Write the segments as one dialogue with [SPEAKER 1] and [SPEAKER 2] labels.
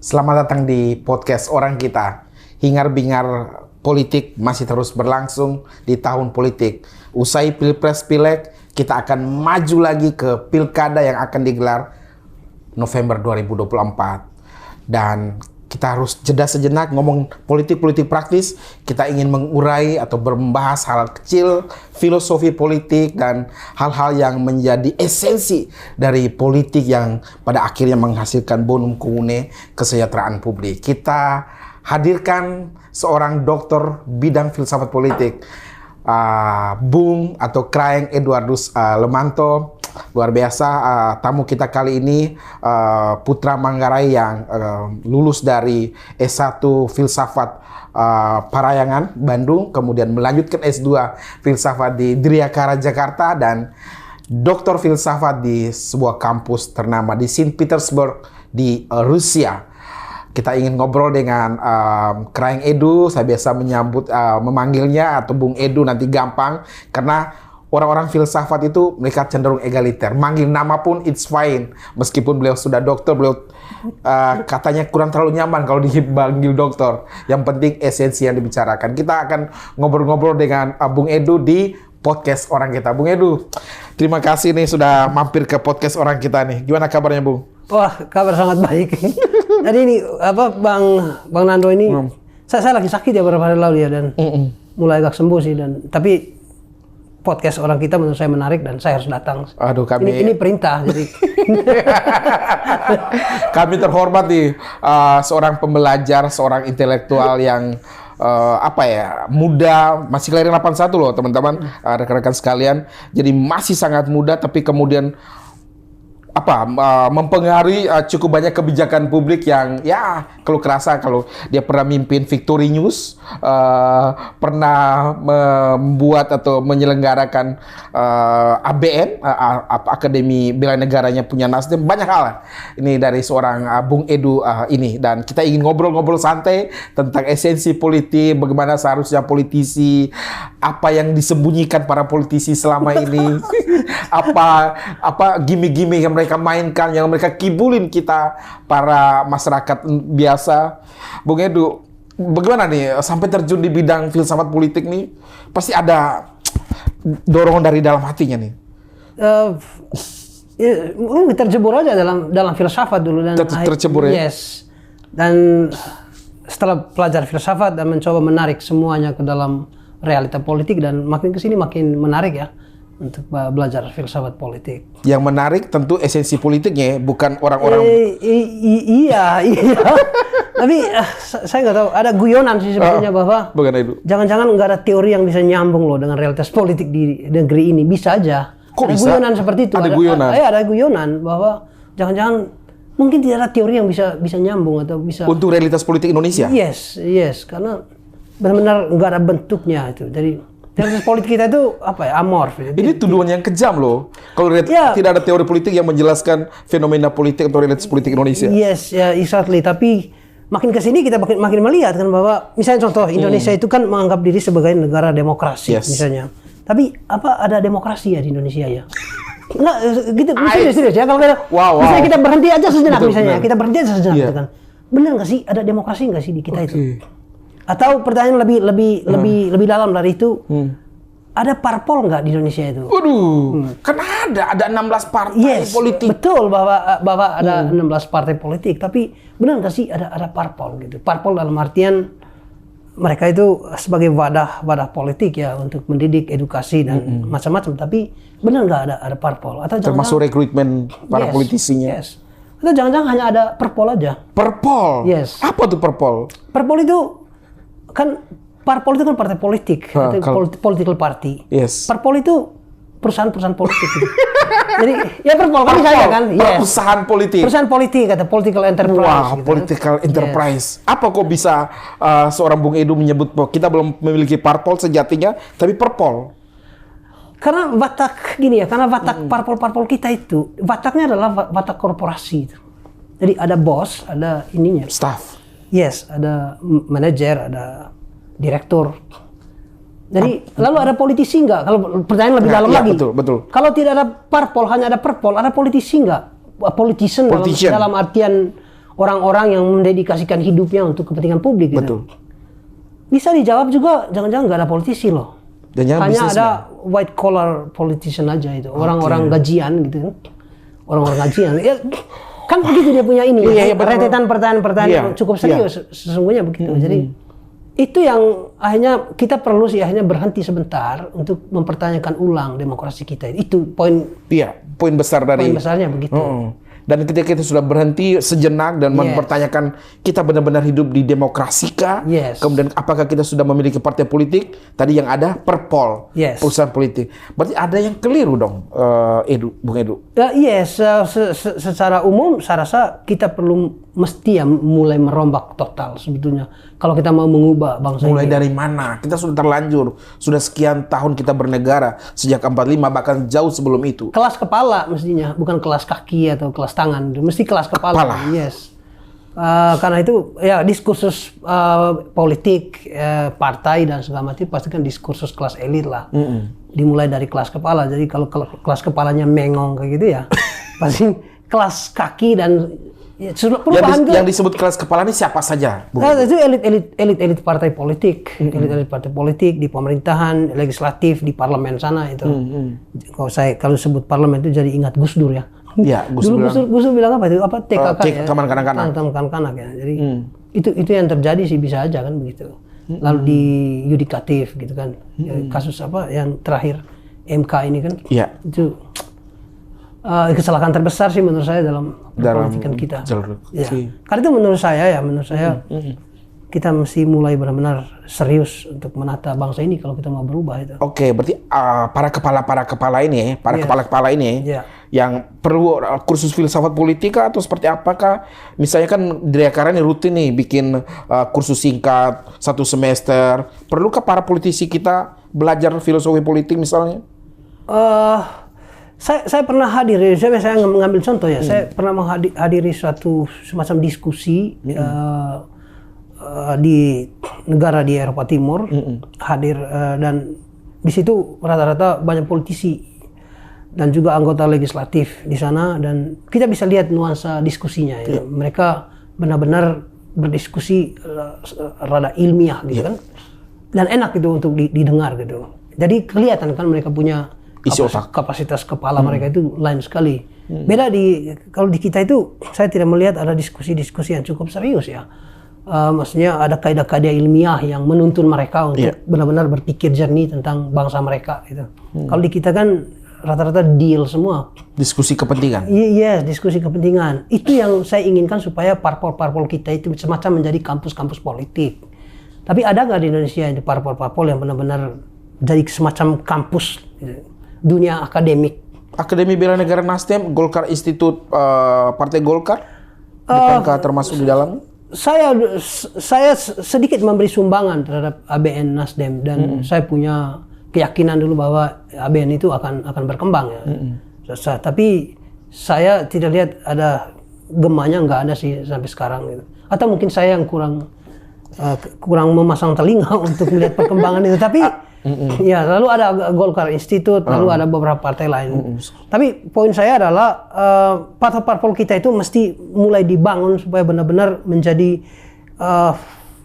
[SPEAKER 1] Selamat datang di podcast Orang Kita. Hingar-bingar politik masih terus berlangsung di tahun politik. Usai Pilpres Pileg, kita akan maju lagi ke Pilkada yang akan digelar November 2024. Dan kita harus jeda sejenak ngomong politik-politik praktis. Kita ingin mengurai atau membahas hal kecil, filosofi politik, dan hal-hal yang menjadi esensi dari politik yang pada akhirnya menghasilkan bonum commune, kesejahteraan publik. Kita hadirkan seorang doktor bidang filsafat politik, Bung atau Kraeng Eduardus Lemanto. Luar biasa, tamu kita kali ini putra Manggarai yang lulus dari S1 Filsafat Parayangan, Bandung, kemudian melanjutkan S2 Filsafat di Driakara, Jakarta, dan Doktor Filsafat di sebuah kampus ternama di Saint Petersburg di Rusia. Kita ingin ngobrol dengan Kraeng Edu. Saya biasa memanggilnya atau Bung Edu, nanti gampang karena orang-orang filsafat itu mereka cenderung egaliter. Manggil nama pun it's fine. Meskipun beliau sudah dokter, beliau katanya kurang terlalu nyaman kalau dipanggil dokter. Yang penting esensi yang dibicarakan. Kita akan ngobrol-ngobrol dengan Bung Edu di podcast Orang Kita. Bung Edu, terima kasih nih sudah mampir ke podcast Orang Kita nih. Gimana kabarnya, Bung?
[SPEAKER 2] Wah, kabar sangat baik. Jadi ini Bang Nando ini saya lagi sakit ya beberapa hari lalu ya, dan mulai agak sembuh sih, tapi podcast Orang Kita menurut saya menarik dan saya harus datang.
[SPEAKER 1] Aduh,
[SPEAKER 2] ini perintah. Jadi
[SPEAKER 1] kami terhormat nih, seorang pembelajar, seorang intelektual yang muda, masih kelahiran 81 loh teman-teman, rekan-rekan sekalian. Jadi masih sangat muda, tapi kemudian mempengaruhi cukup banyak kebijakan publik yang ya kalau kerasa, kalau dia pernah mimpin Victory News, pernah membuat atau menyelenggarakan ABN, Akademi Bela Negaranya punya Nasdem, banyak hal ini dari seorang Bung Edu ini. Dan kita ingin ngobrol-ngobrol santai tentang esensi politik, bagaimana seharusnya politisi, apa yang disembunyikan para politisi selama ini, apa gimmick-gimmick yang mereka mainkan, yang mereka kibulin kita para masyarakat biasa. Bung Edu, bagaimana nih sampai terjun di bidang filsafat politik nih? Pasti ada dorongan dari dalam hatinya nih.
[SPEAKER 2] Tercebur aja dalam filsafat dulu, dan
[SPEAKER 1] tercebur ya.
[SPEAKER 2] Yes. Dan setelah belajar filsafat dan mencoba menarik semuanya ke dalam realita politik, dan makin kesini makin menarik ya untuk belajar filsafat politik. Yang
[SPEAKER 1] menarik tentu esensi politiknya, bukan orang-orang.
[SPEAKER 2] Iya. Tapi saya nggak tahu, ada guyonan sih sebetulnya bahwa jangan-jangan nggak ada teori yang bisa nyambung loh dengan realitas politik di negeri ini. Bisa aja.
[SPEAKER 1] Kok
[SPEAKER 2] ada
[SPEAKER 1] bisa?
[SPEAKER 2] Guyonan seperti itu. Ada guyonan bahwa jangan-jangan mungkin tidak ada teori yang bisa nyambung atau bisa
[SPEAKER 1] untuk realitas politik Indonesia.
[SPEAKER 2] Yes, karena benar-benar nggak ada bentuknya itu. Jadi realitas politik kita itu amorf.
[SPEAKER 1] Ini tuduhan yang kejam loh. Kalau tidak ada teori politik yang menjelaskan fenomena politik atau realitas politik Indonesia.
[SPEAKER 2] Yes, exactly. Tapi makin kesini kita makin melihat kan bahwa misalnya contoh Indonesia itu kan menganggap diri sebagai negara demokrasi misalnya. Tapi ada demokrasi ya di Indonesia ya? Enggak, gitu. Serius ya. Kalau misalnya kita berhenti aja sejenak misalnya, kita berhenti aja sejenak gitu kan. Benar nggak sih ada demokrasi nggak sih di kita itu? Atau pertanyaan lebih dalam dari itu, ada parpol nggak di Indonesia itu?
[SPEAKER 1] Waduh, kan ada 16 partai politik.
[SPEAKER 2] Betul bahwa ada 16 partai politik, tapi benar nggak sih ada parpol gitu? Parpol dalam artian mereka itu sebagai wadah politik ya, untuk mendidik, edukasi dan macam-macam. Tapi benar nggak ada parpol? Atau
[SPEAKER 1] termasuk rekrutmen para politisinya?
[SPEAKER 2] Yes. Atau jangan-jangan hanya ada perpol aja?
[SPEAKER 1] Perpol?
[SPEAKER 2] Yes.
[SPEAKER 1] Apa tuh perpol?
[SPEAKER 2] Perpol itu kan, parpol itu kan partai politik, political party.
[SPEAKER 1] Yes.
[SPEAKER 2] Parpol itu perusahaan politik. Gitu. Jadi ya perpol kan saja kan. Yes. Perusahaan politik kata political enterprise.
[SPEAKER 1] Wah,
[SPEAKER 2] gitu.
[SPEAKER 1] political enterprise. Yes. Apa kok bisa seorang Bung Edu menyebut bahwa kita belum memiliki parpol sejatinya, tapi perpol?
[SPEAKER 2] Karena watak parpol kita itu, wataknya adalah watak korporasi. Jadi ada bos, ada ininya.
[SPEAKER 1] Staff.
[SPEAKER 2] Yes, ada manajer, ada direktur. Jadi lalu ada politisi nggak? Kalau pertanyaan lebih dalam lagi.
[SPEAKER 1] Betul.
[SPEAKER 2] Kalau tidak ada parpol, hanya ada perpol, ada politisi nggak? Politician. Dalam artian orang-orang yang mendedikasikan hidupnya untuk kepentingan publik gitu.
[SPEAKER 1] Betul.
[SPEAKER 2] Bisa dijawab juga, jangan-jangan nggak ada politisi loh.
[SPEAKER 1] Dan jangan
[SPEAKER 2] Hanya
[SPEAKER 1] businessman.
[SPEAKER 2] ada white collar politician aja itu, orang-orang gajian gitu kan. Orang-orang gajian. Ya, kan begitu dia punya ini.
[SPEAKER 1] Iya, betul.
[SPEAKER 2] Rentetan pertanyaan-pertanyaan yang cukup serius sesungguhnya begitu. Jadi itu yang akhirnya kita perlu sih akhirnya berhenti sebentar untuk mempertanyakan ulang demokrasi kita. Itu poin
[SPEAKER 1] besar dari
[SPEAKER 2] besarnya begitu.
[SPEAKER 1] Dan ketika kita sudah berhenti sejenak dan mempertanyakan kita benar-benar hidup di demokrasi kah? Kemudian apakah kita sudah memiliki partai politik? Tadi yang ada perpol, perusahaan politik. Berarti ada yang keliru dong, Bung Edu.
[SPEAKER 2] Secara umum saya rasa kita perlu mesti mulai merombak total sebetulnya. Kalau kita mau mengubah bangsa ini.
[SPEAKER 1] Mulai dari mana? Kita sudah terlanjur, sudah sekian tahun kita bernegara sejak 45 bahkan jauh sebelum itu.
[SPEAKER 2] Kelas kepala mestinya, bukan kelas kaki atau kelas tangan, mesti kelas kepala. Yes. Karena itu ya diskursus politik, partai dan segala macam pasti kan diskursus kelas elit lah. Dimulai dari kelas kepala. Jadi kalau kelas kepalanya mengong kayak gitu ya, pasti kelas kaki dan
[SPEAKER 1] yang disebut kelas kepala ini siapa saja?
[SPEAKER 2] Itu elit partai politik, elit partai politik di pemerintahan, legislatif di parlemen sana itu. Kalau sebut parlemen itu jadi ingat Gus Dur ya.
[SPEAKER 1] Iya, Gus
[SPEAKER 2] Dur bilang apa itu? Apa TKK ya?
[SPEAKER 1] Taman kanak-kanak.
[SPEAKER 2] Taman kanak-kanak ya. Jadi itu yang terjadi sih bisa aja kan begitu. Lalu di yudikatif gitu kan. Kasus apa yang terakhir MK ini kan.
[SPEAKER 1] Iya.
[SPEAKER 2] Itu kesalahan terbesar sih menurut saya dalam politikan kita. Ya. Karena itu menurut saya kita mesti mulai benar-benar serius untuk menata bangsa ini kalau kita mau berubah itu.
[SPEAKER 1] Oke, berarti para kepala ini, kepala-kepala ini yang perlu kursus filsafat politika atau seperti apakah? Misalnya kan Direkara ini rutin nih bikin kursus singkat 1 semester. Perlukah para politisi kita belajar filosofi politik misalnya?
[SPEAKER 2] Saya pernah hadir, saya mengambil contoh ya, saya pernah menghadiri suatu semacam diskusi di negara di Eropa Timur, hadir dan di situ rata-rata banyak politisi dan juga anggota legislatif di sana dan kita bisa lihat nuansa diskusinya ya. Mereka benar-benar berdiskusi rada ilmiah gitu kan, dan enak gitu untuk didengar gitu. Jadi kelihatan kan mereka punya kapasitas kepala mereka itu lain sekali. Beda kalau di kita itu saya tidak melihat ada diskusi-diskusi yang cukup serius ya. Maksudnya ada kaidah-kaidah ilmiah yang menuntun mereka untuk benar-benar berpikir jernih tentang bangsa mereka gitu. Kalau di kita kan rata-rata deal semua.
[SPEAKER 1] Diskusi kepentingan.
[SPEAKER 2] Iya, diskusi kepentingan. Itu yang saya inginkan supaya parpol-parpol kita itu semacam menjadi kampus-kampus politik. Tapi ada nggak di Indonesia itu parpol-parpol yang benar-benar jadi semacam kampus gitu, dunia akademik?
[SPEAKER 1] Akademi Bela Negara Nasdem, Golkar Institut, Partai Golkar, bukankah termasuk di dalam?
[SPEAKER 2] Saya sedikit memberi sumbangan terhadap ABN Nasdem dan saya punya keyakinan dulu bahwa ABN itu akan berkembang ya. Tapi saya tidak lihat ada gemanya, nggak ada sih sampai sekarang gitu. Atau mungkin saya yang kurang memasang telinga untuk melihat perkembangan itu. Tapi ya lalu ada Golkar Institute, lalu ada beberapa partai lain. Tapi poin saya adalah parpol kita itu mesti mulai dibangun supaya benar-benar menjadi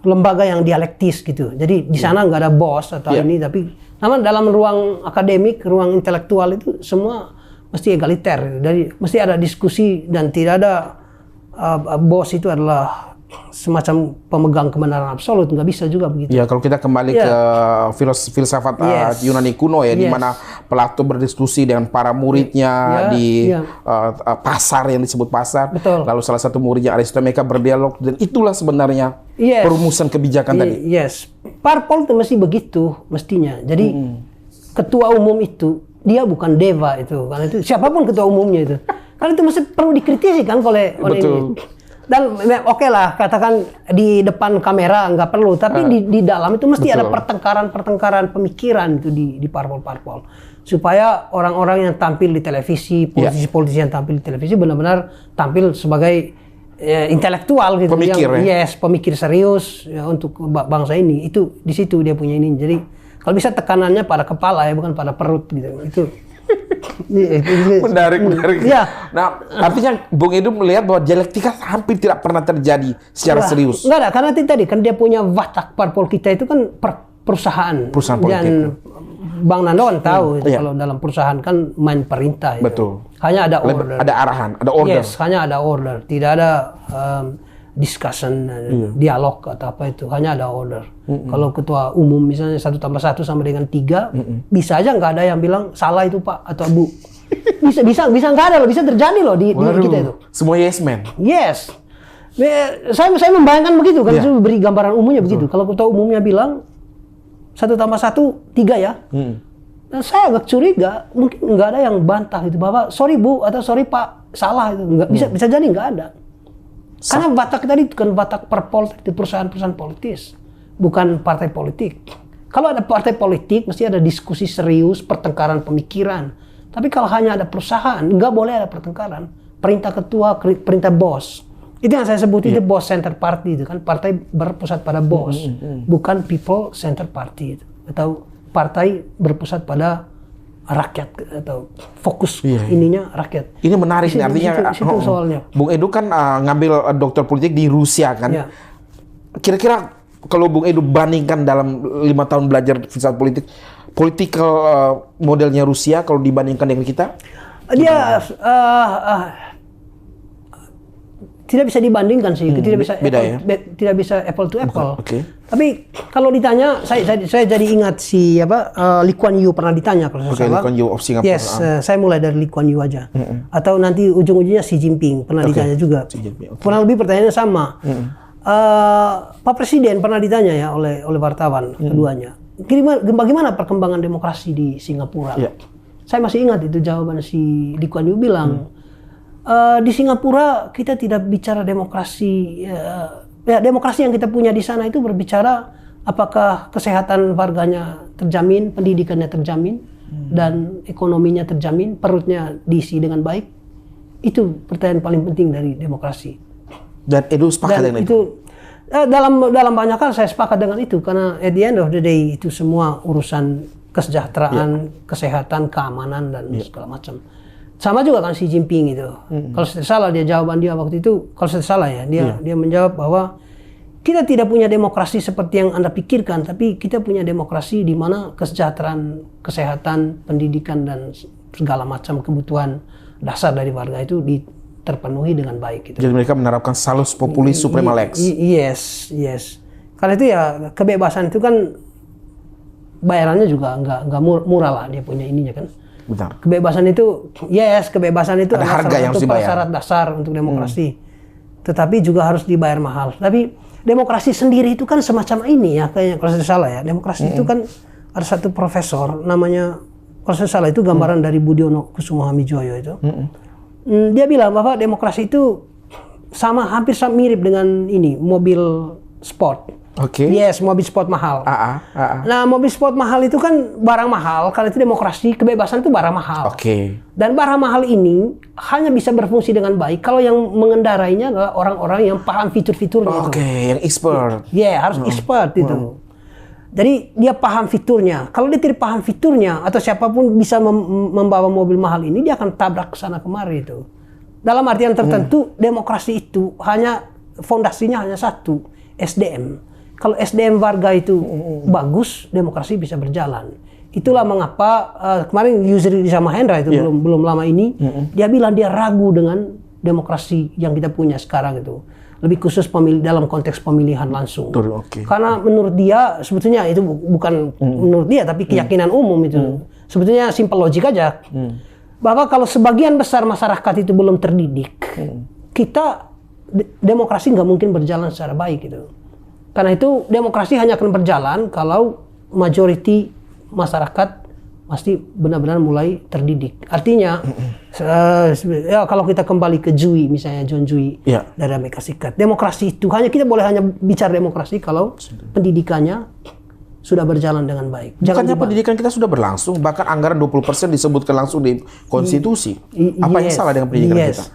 [SPEAKER 2] lembaga yang dialektis gitu. Jadi di sana nggak ada bos atau ini, tapi namun dalam ruang akademik, ruang intelektual itu semua mesti egaliter. Jadi mesti ada diskusi dan tidak ada bos itu adalah semacam pemegang kebenaran absolut, nggak bisa juga begitu.
[SPEAKER 1] Ya, kalau kita kembali ke filsafat Yunani kuno ya, di mana Plato berdiskusi dengan para muridnya di pasar yang disebut pasar.
[SPEAKER 2] Betul.
[SPEAKER 1] Lalu salah satu muridnya Aristoteles, mereka berdialog dan itulah sebenarnya perumusan kebijakan tadi.
[SPEAKER 2] Parpol itu mesti begitu mestinya. Jadi ketua umum itu dia bukan deva itu, karena itu siapapun ketua umumnya itu. Karena itu mesti perlu dikritisi kan oleh ini. Dan oke lah, katakan di depan kamera nggak perlu, tapi di dalam itu mesti ada pertengkaran pemikiran itu di parpol-parpol, supaya orang-orang yang tampil di televisi, politisi-politisi yang tampil di televisi benar-benar tampil sebagai intelektual gitu,
[SPEAKER 1] pemikir,
[SPEAKER 2] pemikir serius ya, untuk bangsa ini. Itu di situ dia punya ini. Jadi kalau bisa tekanannya pada kepala ya, bukan pada perut gitu. Itu
[SPEAKER 1] Menarik.
[SPEAKER 2] Ya.
[SPEAKER 1] Nah, artinya Bung Edu melihat bahwa dialektika hampir tidak pernah terjadi secara serius.
[SPEAKER 2] Enggak ada, karena tadi kan dia punya watak parpol kita itu kan perusahaan
[SPEAKER 1] politik.
[SPEAKER 2] Dan Bang Nando kan tahu kalau dalam perusahaan kan main perintah.
[SPEAKER 1] Betul.
[SPEAKER 2] Hanya ada order.
[SPEAKER 1] Ada arahan, ada order.
[SPEAKER 2] Yes, hanya ada order. Tidak ada discussion, dialog atau apa itu. Hanya ada order. Kalau ketua umum misalnya 1+1 sama dengan 3, bisa aja nggak ada yang bilang salah itu Pak atau Bu. bisa nggak ada loh, bisa terjadi loh di kita itu.
[SPEAKER 1] Semua yes man.
[SPEAKER 2] Yes. Saya membayangkan begitu kan, itu beri gambaran umumnya begitu. Kalau ketua umumnya bilang 1+1 3 ya. Nah, saya agak curiga, mungkin nggak ada yang bantah itu bahwa sorry Bu atau sorry Pak salah itu nggak bisa jadi nggak ada. Karena watak tadi itu kan watak perpolitik, perusahaan-perusahaan politis, bukan partai politik. Kalau ada partai politik mesti ada diskusi serius, pertengkaran pemikiran. Tapi kalau hanya ada perusahaan nggak boleh ada pertengkaran. Perintah ketua, perintah bos. Itu yang saya sebut itu boss center party itu kan, partai berpusat pada bos, bukan people center party itu, atau partai berpusat pada rakyat atau fokus ininya rakyat.
[SPEAKER 1] Ini menarik nih, artinya
[SPEAKER 2] situ soalnya.
[SPEAKER 1] Bung Edu kan ngambil doktor politik di Rusia kan.
[SPEAKER 2] Ya.
[SPEAKER 1] Kira-kira kalau Bung Edu bandingkan dalam 5 tahun belajar filsafat politik, political modelnya Rusia kalau dibandingkan dengan kita,
[SPEAKER 2] dia tidak bisa dibandingkan sih, tidak bisa tidak bisa apple to apple. Tapi kalau ditanya, saya jadi ingat si Lee Kuan Yew pernah ditanya kalau saya salah.
[SPEAKER 1] Lee Kuan Yew of Singapore.
[SPEAKER 2] Yes, saya mulai dari Lee Kuan Yew aja. Atau nanti ujung-ujungnya Xi Jinping pernah ditanya juga. Kurang lebih pertanyaannya sama. Pak Presiden pernah ditanya ya oleh wartawan keduanya. Bagaimana perkembangan demokrasi di Singapura? Saya masih ingat itu jawaban si Lee Kuan Yew bilang. Di Singapura kita tidak bicara demokrasi, demokrasi yang kita punya di sana itu berbicara apakah kesehatan warganya terjamin, pendidikannya terjamin, dan ekonominya terjamin, perutnya diisi dengan baik. Itu pertanyaan paling penting dari demokrasi.
[SPEAKER 1] Dan Edu sepakat dengan itu.
[SPEAKER 2] Dalam banyak hal saya sepakat dengan itu, karena at the end of the day itu semua urusan kesejahteraan, kesehatan, keamanan dan segala macam. Sama juga kan Xi Jinping itu. Kalau saya salah jawaban dia waktu itu, kalau saya salah ya, dia menjawab bahwa kita tidak punya demokrasi seperti yang Anda pikirkan, tapi kita punya demokrasi di mana kesejahteraan, kesehatan, pendidikan dan segala macam kebutuhan dasar dari warga itu terpenuhi dengan baik gitu.
[SPEAKER 1] Jadi mereka menerapkan salus populis suprema lex.
[SPEAKER 2] Yes. Karena itu ya kebebasan itu kan bayarannya juga nggak murah lah, dia punya ininya kan.
[SPEAKER 1] Benar.
[SPEAKER 2] Kebebasan itu, kebebasan itu
[SPEAKER 1] ada harga yang harus dibayar.
[SPEAKER 2] Syarat dasar untuk demokrasi. Tetapi juga harus dibayar mahal. Tapi demokrasi sendiri itu kan semacam ini ya, kayaknya kalau saya salah ya. Demokrasi itu kan ada satu profesor namanya, kalau saya salah itu gambaran dari Budiono Kusumohamidjojo itu. Dia bilang bahwa demokrasi itu hampir mirip dengan ini, mobil sport. Yes, mobil sport mahal. Nah, mobil sport mahal itu kan barang mahal. Kalau itu demokrasi, kebebasan itu barang mahal. Dan barang mahal ini hanya bisa berfungsi dengan baik kalau yang mengendarainya adalah orang-orang yang paham fitur-fiturnya.
[SPEAKER 1] Yang expert.
[SPEAKER 2] Harus expert itu. Jadi dia paham fiturnya. Kalau dia tidak paham fiturnya atau siapapun bisa membawa mobil mahal ini, dia akan tabrak ke sana kemari itu. Dalam artian tertentu, demokrasi itu fondasinya hanya satu, SDM. Kalau SDM warga itu bagus, demokrasi bisa berjalan. Itulah mengapa kemarin Yusri Mahendra itu belum lama ini dia bilang dia ragu dengan demokrasi yang kita punya sekarang itu. Lebih khusus dalam konteks pemilihan langsung. Karena menurut dia sebetulnya itu bukan menurut dia tapi keyakinan umum itu. Sebetulnya simple logik aja. Bahwa kalau sebagian besar masyarakat itu belum terdidik, demokrasi nggak mungkin berjalan secara baik gitu. Karena itu demokrasi hanya akan berjalan kalau majority masyarakat pasti benar-benar mulai terdidik. Artinya, kalau kita kembali ke Dewey, misalnya John Dewey dari Amerika Serikat, demokrasi itu kita boleh hanya bicara demokrasi kalau pendidikannya sudah berjalan dengan baik.
[SPEAKER 1] Bukannya pendidikan kita sudah berlangsung, bahkan anggaran 20% disebutkan langsung di konstitusi. Apa yang salah dengan pendidikan kita?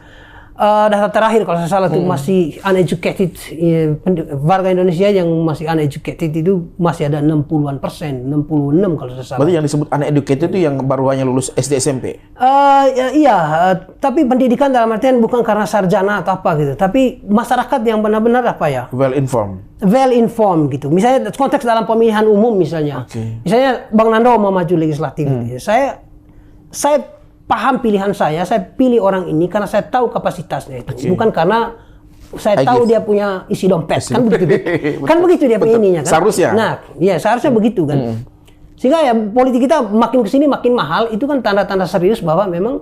[SPEAKER 2] data terakhir kalau saya salah itu masih uneducated, warga Indonesia yang masih uneducated itu masih ada 60-an persen, 66 kalau saya salah.
[SPEAKER 1] Berarti yang disebut uneducated itu yang baru hanya lulus SD SMP?
[SPEAKER 2] Iya, tapi pendidikan dalam artian bukan karena sarjana atau apa gitu, tapi masyarakat yang benar-benar apa ya?
[SPEAKER 1] Well informed
[SPEAKER 2] gitu. Misalnya konteks dalam pemilihan umum misalnya. Misalnya Bang Nando mau maju legislatif. Saya paham pilihan saya pilih orang ini karena saya tahu kapasitasnya itu. Bukan karena saya tahu dia punya isi dompet. Kan begitu. Kan begitu dia punya ininya kan.
[SPEAKER 1] Seharusnya.
[SPEAKER 2] Nah, ya seharusnya begitu kan. Sehingga ya politik kita makin kesini makin mahal, itu kan tanda-tanda serius bahwa memang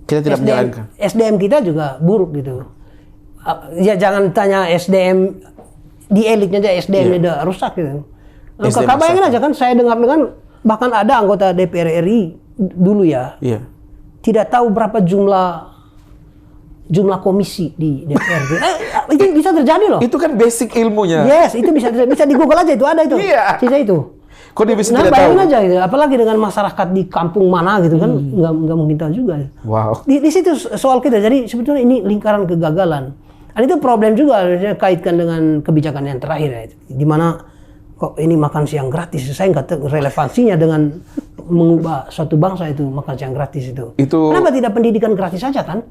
[SPEAKER 1] kita tidak menjalankan.
[SPEAKER 2] SDM kita juga buruk gitu. Ya jangan tanya SDM di elitnya aja, SDM-nya udah rusak gitu. Kakak bayangin aja kan, saya dengar bahkan ada anggota DPR RI dulu ya, tidak tahu berapa jumlah komisi di DPR. Itu bisa terjadi loh.
[SPEAKER 1] Itu kan basic ilmunya.
[SPEAKER 2] Yes, itu bisa di Google aja, itu ada itu. Sisa itu.
[SPEAKER 1] Kok dia bisa
[SPEAKER 2] tidak tahu?
[SPEAKER 1] Bayangin
[SPEAKER 2] aja gitu. Apalagi dengan masyarakat di kampung mana gitu kan, nggak mungkin tahu juga.
[SPEAKER 1] Wow.
[SPEAKER 2] Di situ soal kita. Jadi sebetulnya ini lingkaran kegagalan. Dan itu problem juga kaitkan dengan kebijakan yang terakhir ya. Di mana kok ini makan siang gratis? Saya nggak tahu relevansinya dengan mengubah suatu bangsa itu makan siang gratis itu. Kenapa tidak pendidikan gratis saja kan?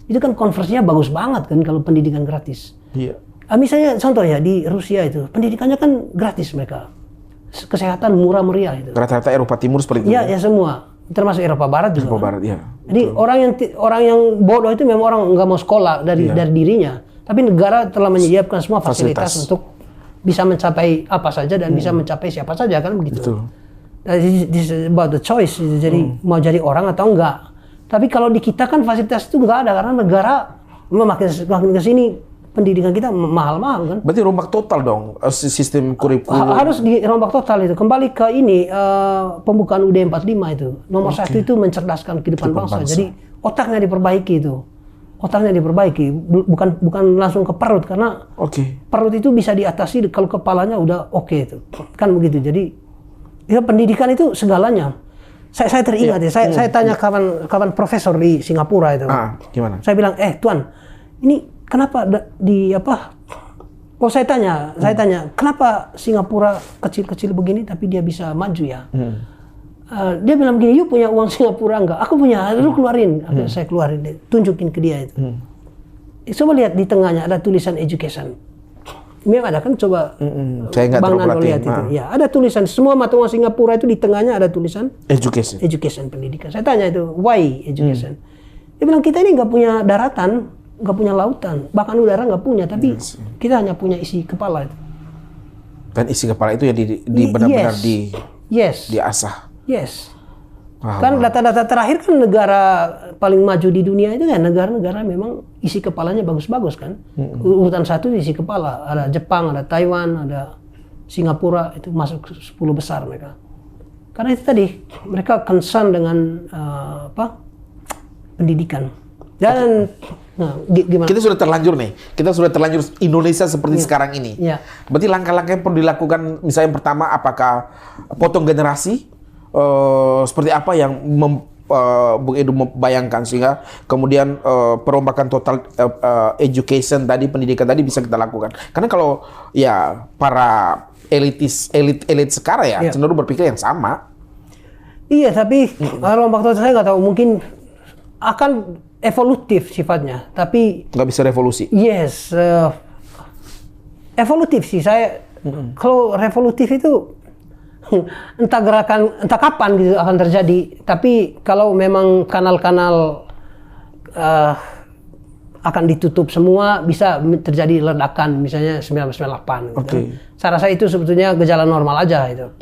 [SPEAKER 2] Itu kan konversinya bagus banget kan kalau pendidikan gratis.
[SPEAKER 1] Iya.
[SPEAKER 2] Misalnya contoh ya di Rusia itu pendidikannya kan gratis mereka. Kesehatan murah meriah itu.
[SPEAKER 1] Rata-rata Eropa Timur seperti itu.
[SPEAKER 2] Iya, ya semua. Termasuk Eropa Barat juga.
[SPEAKER 1] Eropa Barat, ya.
[SPEAKER 2] Jadi orang yang bodoh itu memang orang nggak mau sekolah dari dirinya. Tapi negara telah menyediakan semua fasilitas untuk bisa mencapai apa saja dan bisa mencapai siapa saja kan begitu.
[SPEAKER 1] Betul.
[SPEAKER 2] This is about the choice. Jadi mau jadi orang atau enggak. Tapi kalau di kita kan fasilitas itu enggak ada karena negara makin ke sini pendidikan kita mahal-mahal kan.
[SPEAKER 1] Berarti rombak total dong sistem kurikulum.
[SPEAKER 2] Harus dirombak total itu. Kembali ke ini pembukaan UUD 45 itu. Nomor satu itu mencerdaskan kehidupan bangsa. Jadi otaknya diperbaiki itu. Otaknya diperbaiki, bukan langsung ke perut karena perut itu bisa diatasi kalau kepalanya udah itu. Kan begitu. Jadi ya pendidikan itu segalanya. Saya teringat ya, saya tanya kawan profesor di Singapura itu.
[SPEAKER 1] Gimana?
[SPEAKER 2] Saya bilang, "Tuan, ini kenapa kalau saya tanya, kenapa Singapura kecil-kecil begini tapi dia bisa maju ya?" Dia bilang begini, "You punya uang Singapura enggak?" "Aku punya." "Lu keluarin." Saya keluarin, tunjukin ke dia itu. Coba lihat di tengahnya ada tulisan education. Memang ada kan, coba Bang Nando lihat itu. Ya, ada tulisan semua mata uang Singapura itu di tengahnya ada tulisan education pendidikan. Saya tanya itu, why education? Dia bilang kita ini nggak punya daratan, nggak punya lautan, bahkan udara nggak punya, tapi kita hanya punya isi kepala itu.
[SPEAKER 1] Dan isi kepala itu ya benar-benar diasah.
[SPEAKER 2] Yes. Kan data-data terakhir kan negara paling maju di dunia itu kan negara-negara memang isi kepalanya bagus-bagus kan. Urutan 1 isi kepala, ada Jepang, ada Taiwan, ada Singapura, itu masuk 10 besar mereka. Karena itu tadi mereka concern dengan pendidikan. Dan gimana? Kita
[SPEAKER 1] sudah terlanjur Indonesia seperti sekarang ini.
[SPEAKER 2] Ya.
[SPEAKER 1] Berarti langkah-langkah yang perlu dilakukan, misalnya yang pertama apakah potong generasi? Seperti apa yang Bung Edu membayangkan sehingga kemudian perombakan total education tadi, pendidikan tadi bisa kita lakukan. Karena kalau ya para elit sekarang ya cenderung berpikir yang sama.
[SPEAKER 2] Iya, tapi rombak total saya nggak tahu, mungkin akan evolutif sifatnya, tapi
[SPEAKER 1] nggak bisa revolusi.
[SPEAKER 2] Yes, evolutif sih saya. Kalau revolutif itu entah kapan gitu akan terjadi. Tapi kalau memang kanal-kanal akan ditutup semua, bisa terjadi ledakan misalnya 1998. Gitu. Saya rasa itu sebetulnya gejala normal aja itu.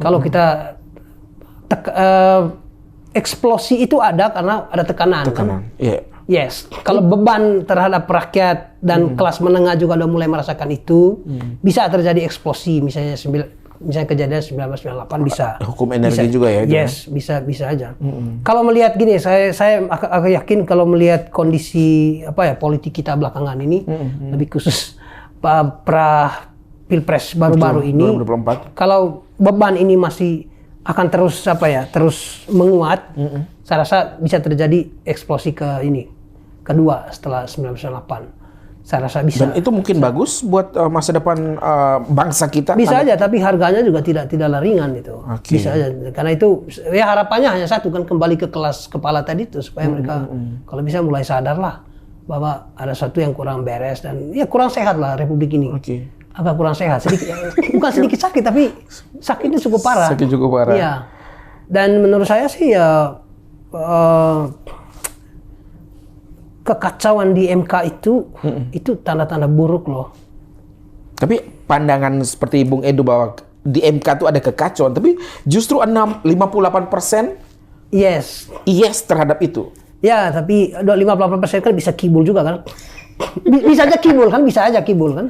[SPEAKER 2] Kalau kita eksplosi itu ada karena ada tekanan. Kan? Yes. Kalau beban terhadap rakyat dan kelas menengah juga udah mulai merasakan itu, bisa terjadi eksplosi misalnya kejadian 1998 bisa.
[SPEAKER 1] Hukum energi juga ya.
[SPEAKER 2] Yes, bisa aja. Kalau melihat gini, saya agak yakin kalau melihat kondisi politik kita belakangan ini, lebih khusus pra Pilpres baru-baru ini,
[SPEAKER 1] 2024.
[SPEAKER 2] Kalau beban ini masih akan terus menguat, saya rasa bisa terjadi eksplosi ke kedua setelah 1998. Saya rasa bisa.
[SPEAKER 1] Dan itu mungkin bagus buat masa depan bangsa kita.
[SPEAKER 2] Bisa aja, tapi harganya juga tidak ringan itu. Bisa aja, karena itu ya harapannya hanya satu kan, kembali ke kelas kepala tadi itu supaya mereka kalau bisa mulai sadar lah bahwa ada satu yang kurang beres dan ya kurang sehat lah Republik ini. Agak kurang sehat, bukan sedikit sakit tapi sakitnya cukup parah.
[SPEAKER 1] Sakit cukup parah.
[SPEAKER 2] Iya. Dan menurut saya sih ya kekacauan di MK itu tanda-tanda buruk loh.
[SPEAKER 1] Tapi pandangan seperti Bung Edu bahwa di MK itu ada kekacauan, tapi justru 58% yes terhadap itu.
[SPEAKER 2] Ya, tapi 58% kan bisa kibul juga kan. Bisa aja kibul kan.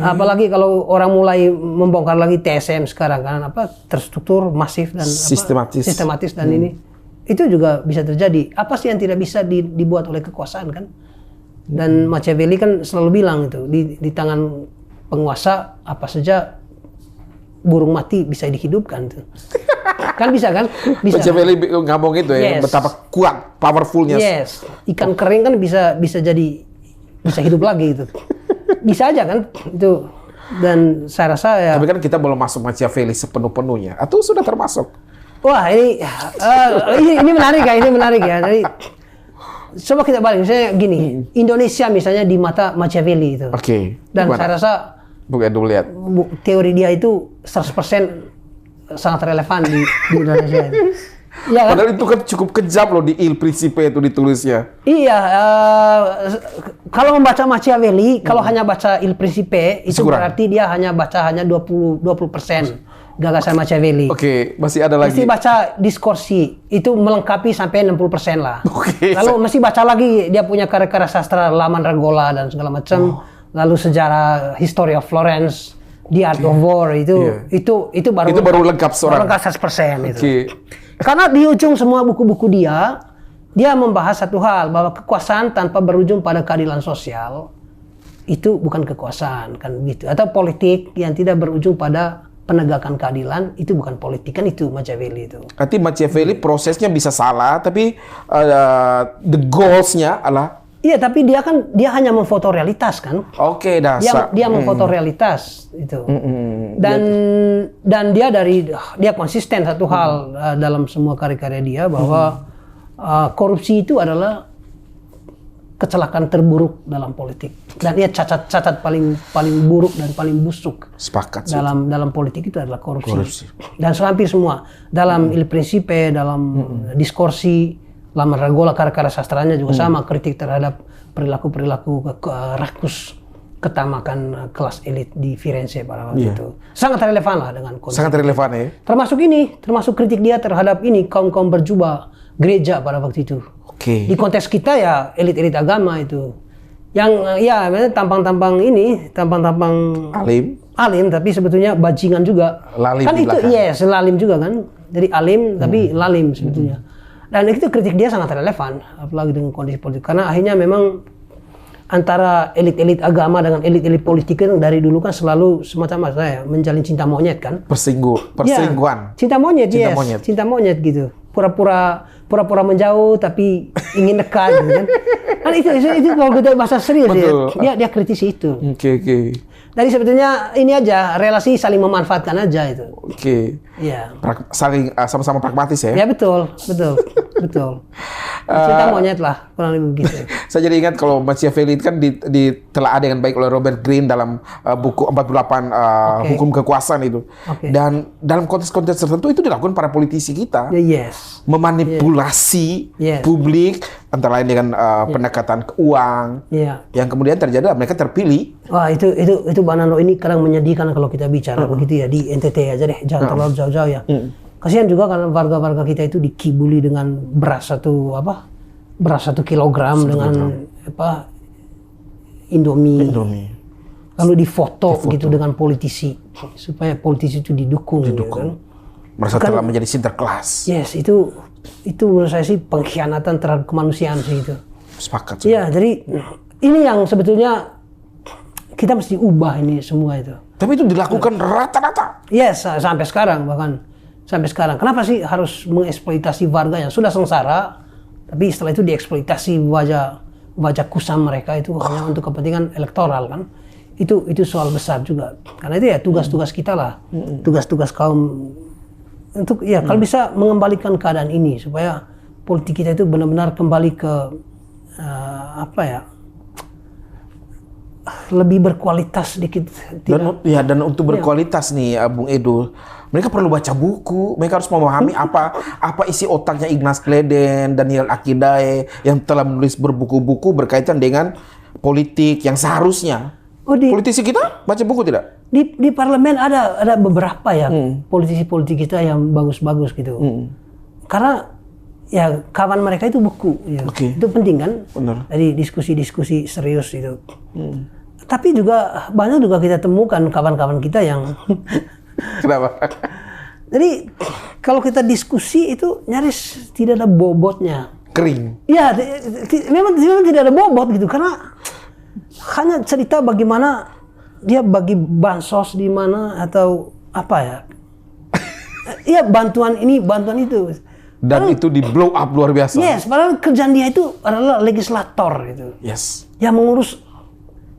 [SPEAKER 2] Apalagi kalau orang mulai membongkar lagi TSM sekarang kan terstruktur, masif dan sistematis dan ini. Itu juga bisa terjadi. Apa sih yang tidak bisa dibuat oleh kekuasaan kan? Dan Machiavelli kan selalu bilang itu di tangan penguasa apa saja burung mati bisa dihidupkan tuh. Kan bisa kan? Bisa.
[SPEAKER 1] Machiavelli ngomong itu ya, betapa kuat, powerfulnya.
[SPEAKER 2] Yes. Ikan kering kan bisa hidup lagi itu. Bisa aja kan itu. Dan saya rasa ya.
[SPEAKER 1] Tapi kan kita belum masuk Machiavelli sepenuh-penuhnya. Atau sudah termasuk?
[SPEAKER 2] Wah ini menarik ya. Jadi coba kita balik, misalnya gini, Indonesia misalnya di mata Machiavelli itu. Dan saya rasa
[SPEAKER 1] Bung Edu lihat
[SPEAKER 2] teori dia itu 100% sangat relevan di Indonesia. Ya, kan?
[SPEAKER 1] Padahal itu kan cukup kejam loh di Il Principe itu ditulisnya.
[SPEAKER 2] Iya, kalau membaca Machiavelli, kalau hanya baca Il Principe itu berarti dia hanya baca 20% gagasan Machiavelli.
[SPEAKER 1] Masih ada lagi.
[SPEAKER 2] Mesti baca Discorsi, itu melengkapi sampai 60% lah. Lalu mesti baca lagi, dia punya karya-karya sastra Laman Ragola dan segala macam. Lalu sejarah History of Florence, The Art of War itu baru lengkap 100% itu. Karena di ujung semua buku-buku dia membahas satu hal, bahwa kekuasaan tanpa berujung pada keadilan sosial itu bukan kekuasaan kan begitu, atau politik yang tidak berujung pada penegakan keadilan itu bukan politik, kan itu Machiavelli itu.
[SPEAKER 1] Berarti Machiavelli prosesnya bisa salah, tapi the goals-nya adalah.
[SPEAKER 2] Iya, tapi dia hanya memfoto realitas kan.
[SPEAKER 1] Dasar.
[SPEAKER 2] Dia memfoto realitas itu. Dan dia konsisten satu hal dalam semua karya-karya dia bahwa korupsi itu adalah kecelakaan terburuk dalam politik. Dan dia cacat paling buruk dan paling busuk.
[SPEAKER 1] Sepakat.
[SPEAKER 2] Dalam politik itu adalah korupsi. Dan hampir semua dalam Il Principe, dalam Discorsi, Laman Ragola, karya-karya sastranya juga sama, kritik terhadap perilaku rakus ketamakan kelas elit di Firenze pada waktu itu. Sangat relevan lah dengan kondisi.
[SPEAKER 1] Sangat relevan ya.
[SPEAKER 2] Termasuk kritik dia terhadap kaum berjubah gereja pada waktu itu. Di konteks kita ya elit-elit agama itu. Yang ya tampang-tampang alim tapi sebetulnya bajingan juga.
[SPEAKER 1] Lalim
[SPEAKER 2] kan itu lalim juga kan. Jadi alim tapi lalim sebetulnya. Dan itu kritik dia sangat relevan, apalagi dengan kondisi politik. Karena akhirnya memang antara elit-elit agama dengan elit-elit politik kan dari dulu kan selalu semacam menjalin cinta monyet kan.
[SPEAKER 1] Perselingkuhan.
[SPEAKER 2] Cinta monyet gitu. Pura-pura menjauh tapi ingin dekat gitu kan. Kan itu kalau kita bahasa serius ya. Dia kritisi itu. Jadi sebetulnya ini aja, relasi saling memanfaatkan aja itu. Iya.
[SPEAKER 1] Saling sama-sama pragmatis ya?
[SPEAKER 2] Ya betul. Cinta monyet lah, kurang lebih begitu.
[SPEAKER 1] Saya jadi ingat kalau Machiavelli kan ditelaah dengan baik oleh Robert Greene dalam buku 48 Hukum Kekuasaan itu. Dan dalam konteks-konteks tertentu itu dilakukan para politisi kita. Memanipulasi publik, antara lain dengan pendekatan uang. Yang kemudian terjadi mereka terpilih.
[SPEAKER 2] Wah itu Bang Nando, ini kadang menyedihkan kalau kita bicara begitu ya di NTT aja deh, jangan terlalu jauh-jauh ya. Kasihan juga karena warga-warga kita itu dikibuli dengan beras satu kilogram dengan Indomie. Lalu difoto gitu dengan politisi supaya politisi itu didukung. Gitu kan.
[SPEAKER 1] Merasa telah menjadi sinterklas.
[SPEAKER 2] Itu menurut saya sih pengkhianatan terhadap kemanusiaan sih itu.
[SPEAKER 1] Sepakat.
[SPEAKER 2] Iya, jadi ini yang sebetulnya kita mesti ubah ini semua itu.
[SPEAKER 1] Tapi itu dilakukan rata-rata.
[SPEAKER 2] Sampai sekarang bahkan. Sampai sekarang. Kenapa sih harus mengeksploitasi warga yang sudah sengsara, tapi setelah itu dieksploitasi baca kusam mereka itu hanya untuk kepentingan elektoral kan. Itu soal besar juga. Karena itu ya tugas-tugas kita lah. Tugas-tugas kaum untuk ya kalau bisa mengembalikan keadaan ini supaya politik kita itu benar-benar kembali ke lebih berkualitas sedikit.
[SPEAKER 1] Dan untuk berkualitas nih Bung Edo, mereka perlu baca buku, mereka harus memahami apa isi otaknya Ignaz Kleden, Daniel Akidae yang telah menulis berbuku-buku berkaitan dengan politik yang seharusnya. Politisi kita baca buku tidak?
[SPEAKER 2] Di parlemen ada beberapa ya politisi-politisi kita yang bagus-bagus gitu. Karena ya kawan mereka itu buku, ya. Itu penting kan?
[SPEAKER 1] Benar.
[SPEAKER 2] Jadi diskusi-diskusi serius itu. Tapi juga banyak juga kita temukan kawan-kawan kita yang
[SPEAKER 1] kenapa?
[SPEAKER 2] Jadi kalau kita diskusi itu nyaris tidak ada bobotnya.
[SPEAKER 1] Kering.
[SPEAKER 2] Ya, memang tidak ada bobot gitu karena hanya cerita bagaimana dia bagi bansos di mana atau apa ya. Iya, bantuan ini, bantuan itu.
[SPEAKER 1] Dan itu di blow up luar biasa.
[SPEAKER 2] Yes, padahal kerjaan dia itu adalah legislator gitu.
[SPEAKER 1] Yes.
[SPEAKER 2] Yang mengurus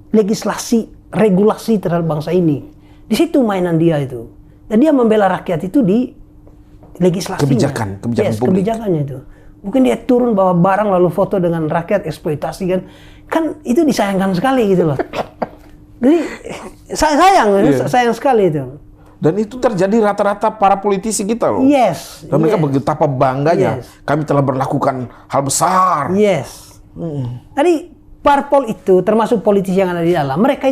[SPEAKER 2] legislasi, regulasi terhadap bangsa ini. Di situ mainan dia itu. Dan dia membela rakyat itu di legislasinya.
[SPEAKER 1] Kebijakan publik.
[SPEAKER 2] Kebijakannya itu. Mungkin dia turun bawa barang lalu foto dengan rakyat, eksploitasi kan. Kan itu disayangkan sekali gitu loh. Jadi sayang sekali itu.
[SPEAKER 1] Dan itu terjadi rata-rata para politisi kita loh.
[SPEAKER 2] Yes.
[SPEAKER 1] Dan mereka betapa bangganya kami telah melakukan hal besar.
[SPEAKER 2] Yes. Tadi parpol itu termasuk politisi yang ada di dalam. Mereka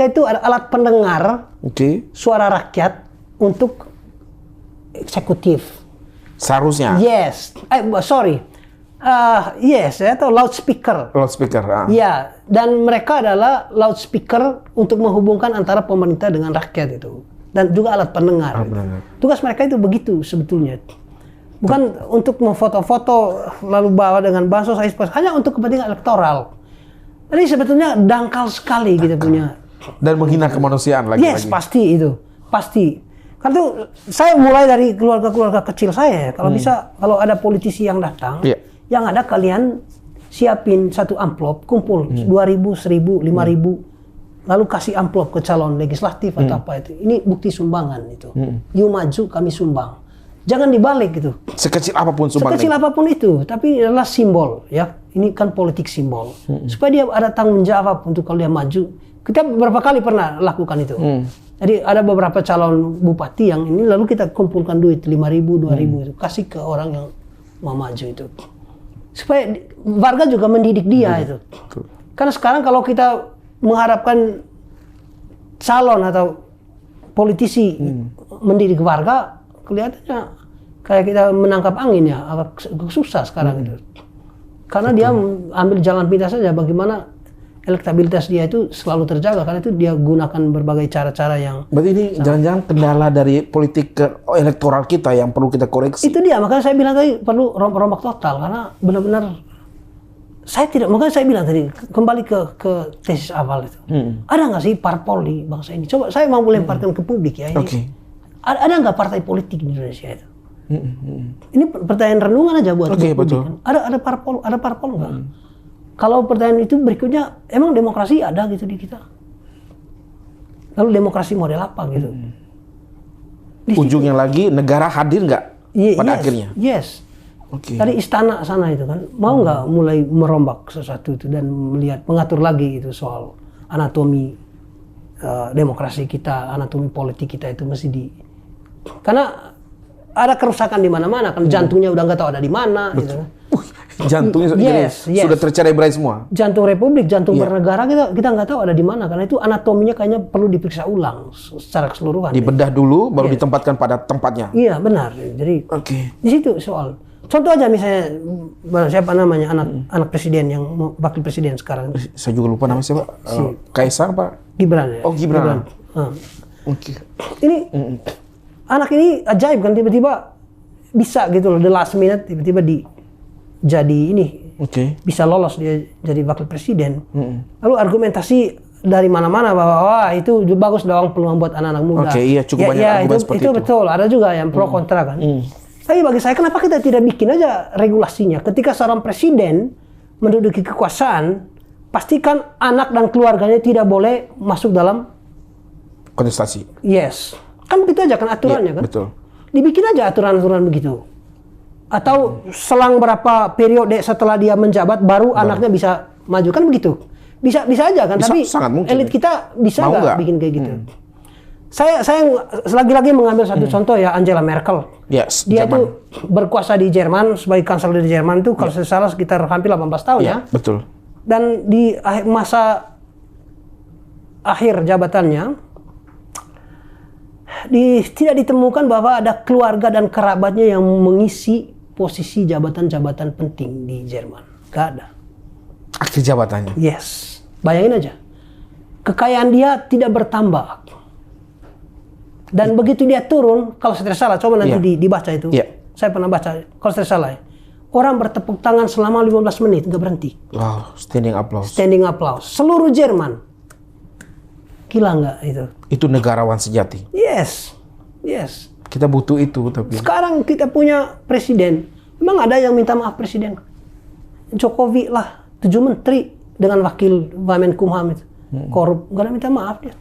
[SPEAKER 2] itu ada alat pendengar suara rakyat untuk eksekutif.
[SPEAKER 1] Seharusnya.
[SPEAKER 2] Yes. Yes, atau loudspeaker.
[SPEAKER 1] Loudspeaker.
[SPEAKER 2] Ya, dan mereka adalah loudspeaker untuk menghubungkan antara pemerintah dengan rakyat itu. Dan juga alat pendengar. Tugas mereka itu begitu sebetulnya. Bukan untuk memfoto-foto lalu bawa dengan bansos, hanya untuk kepentingan elektoral. Jadi sebetulnya dangkal sekali kita punya.
[SPEAKER 1] Dan menghina kemanusiaan lagi.
[SPEAKER 2] Yes, pasti itu. Pasti. Karena itu saya mulai dari keluarga-keluarga kecil saya. Kalau bisa, kalau ada politisi yang datang, yang ada kalian siapin satu amplop, kumpul 2.000, 1.000, 5.000, lalu kasih amplop ke calon legislatif atau apa itu. Ini bukti sumbangan itu. You maju, kami sumbang. Jangan dibalik gitu.
[SPEAKER 1] Sekecil apapun sumbangan.
[SPEAKER 2] Sekecil apapun itu, tapi adalah simbol ya. Ini kan politik simbol. Supaya dia ada tanggung jawab untuk kalau dia maju. Kita beberapa kali pernah lakukan itu. Jadi ada beberapa calon bupati yang ini lalu kita kumpulkan duit 5.000, 2.000 itu kasih ke orang yang mau maju itu. Supaya warga juga mendidik dia itu. Karena sekarang kalau kita mengharapkan calon atau politisi mendidik warga, kelihatannya kayak kita menangkap angin ya, agak susah sekarang itu. Karena dia ambil jalan pintas saja bagaimana elektabilitas dia itu selalu terjaga karena itu dia gunakan berbagai cara-cara yang.
[SPEAKER 1] Berarti ini jangan-jangan kendala dari politik elektoral kita yang perlu kita koreksi.
[SPEAKER 2] Itu dia, makanya saya bilang tadi perlu rombak total karena benar-benar makanya saya bilang tadi kembali ke tesis awal itu. Ada nggak sih parpol di bangsa ini? Coba saya mau lemparkan ke publik ya ini. Ada nggak partai politik di Indonesia itu? Ini pertanyaan renungan aja buat publik. Kan? Ada parpol nggak? Kalau pertanyaan itu berikutnya, emang demokrasi ada gitu di kita? Lalu demokrasi model apa gitu?
[SPEAKER 1] Ujungnya lagi negara hadir nggak pada akhirnya?
[SPEAKER 2] Yes. Dari istana sana itu kan, mau nggak mulai merombak sesuatu itu dan mengatur lagi itu soal anatomi demokrasi kita, anatomi politik kita itu mesti karena ada kerusakan di mana-mana kan, jantungnya udah nggak tahu ada di mana gitu kan.
[SPEAKER 1] Jantungnya sudah tercerai-berai semua.
[SPEAKER 2] Jantung republik, jantung bernegara kita nggak tahu ada di mana karena itu anatominya kayaknya perlu diperiksa ulang secara keseluruhan.
[SPEAKER 1] Dibedah dulu baru ditempatkan pada tempatnya.
[SPEAKER 2] Iya benar. Jadi di situ soal. Contoh aja misalnya siapa namanya anak presiden yang wakil presiden sekarang.
[SPEAKER 1] Saya juga lupa namanya siapa. Kaisang Pak?
[SPEAKER 2] Gibran ya.
[SPEAKER 1] Oh Gibran.
[SPEAKER 2] Ini anak ini ajaib kan tiba-tiba bisa gitu loh the last minute tiba-tiba jadi ini bisa lolos dia jadi wakil presiden. Lalu argumentasi dari mana-mana bahwa wah itu bagus dong peluang buat anak-anak muda.
[SPEAKER 1] Cukup banyak argumen seperti itu.
[SPEAKER 2] Itu betul, ada juga yang pro kontra kan. Tapi bagi saya kenapa kita tidak bikin aja regulasinya ketika seorang presiden menduduki kekuasaan, pastikan anak dan keluarganya tidak boleh masuk dalam
[SPEAKER 1] kontestasi.
[SPEAKER 2] Yes. Kan begitu aja kan aturannya kan?
[SPEAKER 1] Betul.
[SPEAKER 2] Dibikin aja aturan-aturan begitu. Atau selang berapa periode setelah dia menjabat baru anaknya bisa maju, kan begitu. Bisa aja kan, tapi
[SPEAKER 1] sangat mungkin.
[SPEAKER 2] elit kita bisa nggak bikin kayak gitu. Saya lagi-lagi mengambil satu contoh ya, Angela Merkel.
[SPEAKER 1] Yes,
[SPEAKER 2] dia
[SPEAKER 1] Jerman.
[SPEAKER 2] itu berkuasa di Jerman sebagai kanselir di Jerman itu kalau saya salah sekitar hampir 18 tahun ya.
[SPEAKER 1] Betul.
[SPEAKER 2] Dan di masa akhir jabatannya tidak ditemukan bahwa ada keluarga dan kerabatnya yang mengisi posisi jabatan-jabatan penting di Jerman. Gak ada.
[SPEAKER 1] Akhir jabatannya.
[SPEAKER 2] Yes. Bayangin aja. Kekayaan dia tidak bertambah. Dan begitu dia turun, kalau saya tidak salah, coba nanti dibaca itu. Saya pernah baca, kalau saya tidak salah ya. Orang bertepuk tangan selama 15 menit, nggak berhenti.
[SPEAKER 1] Wow, standing applause.
[SPEAKER 2] Standing applause. Seluruh Jerman. Gila nggak itu?
[SPEAKER 1] Itu negarawan sejati.
[SPEAKER 2] Yes.
[SPEAKER 1] Kita butuh itu, tapi
[SPEAKER 2] sekarang kita punya presiden. Memang ada yang minta maaf presiden. Jokowi lah, 7 menteri dengan wakil Wamenkumham itu. Korup, nggak ada minta maaf dia.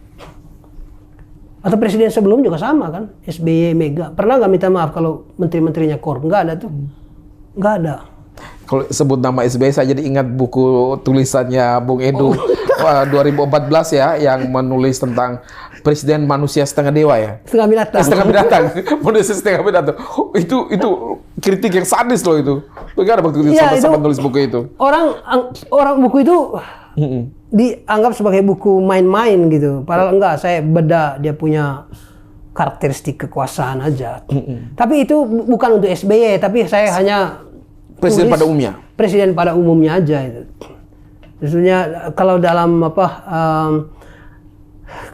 [SPEAKER 2] Atau presiden sebelum juga sama kan, SBY, Mega. Pernah nggak minta maaf kalau menteri-menterinya korup? Nggak ada tuh. Nggak ada.
[SPEAKER 1] Kalau sebut nama SBY saya jadi ingat buku tulisannya Bung Edu 2014 ya, yang menulis tentang presiden manusia setengah dewa ya.
[SPEAKER 2] Setengah binatang.
[SPEAKER 1] Setengah binatang. Manusia setengah binatang. Itu kritik yang sadis loh itu. Bagaimana waktu itu sama-sama nulis buku itu?
[SPEAKER 2] Orang buku itu dianggap sebagai buku main-main gitu. Padahal enggak, saya beda dia punya karakteristik kekuasaan aja. Tapi itu bukan untuk SBY, tapi saya hanya
[SPEAKER 1] presiden pada umumnya.
[SPEAKER 2] Presiden pada umumnya aja itu. Maksudnya kalau dalam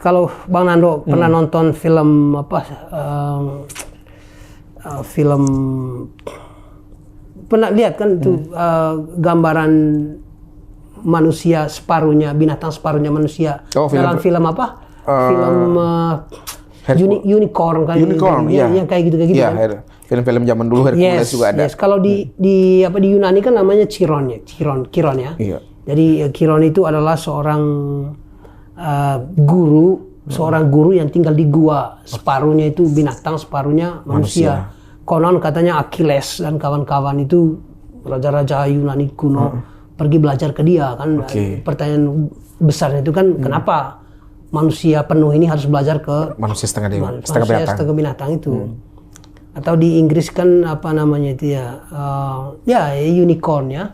[SPEAKER 2] kalau Bang Nando pernah nonton film film pernah lihat kan itu gambaran manusia separuhnya, binatang separuhnya manusia. Dalam film apa? Unicorn kan.
[SPEAKER 1] Unicorn,
[SPEAKER 2] yang kayak gitu
[SPEAKER 1] ya,
[SPEAKER 2] kan.
[SPEAKER 1] Film-film zaman dulu Hercules juga ada.
[SPEAKER 2] Yes. Kalau di Yunani kan namanya Chiron ya. Chiron ya.
[SPEAKER 1] Iya.
[SPEAKER 2] Jadi Chiron itu adalah seorang seorang guru yang tinggal di gua. Separuhnya itu binatang, separuhnya manusia. Konon katanya Achilles dan kawan-kawan itu raja-raja Yunani kuno pergi belajar ke dia kan. Pertanyaan besarnya itu kan kenapa manusia penuh ini harus belajar ke
[SPEAKER 1] manusia setengah dewa,
[SPEAKER 2] setengah binatang itu. Atau di Inggris kan apa namanya itu ya, unicorn ya.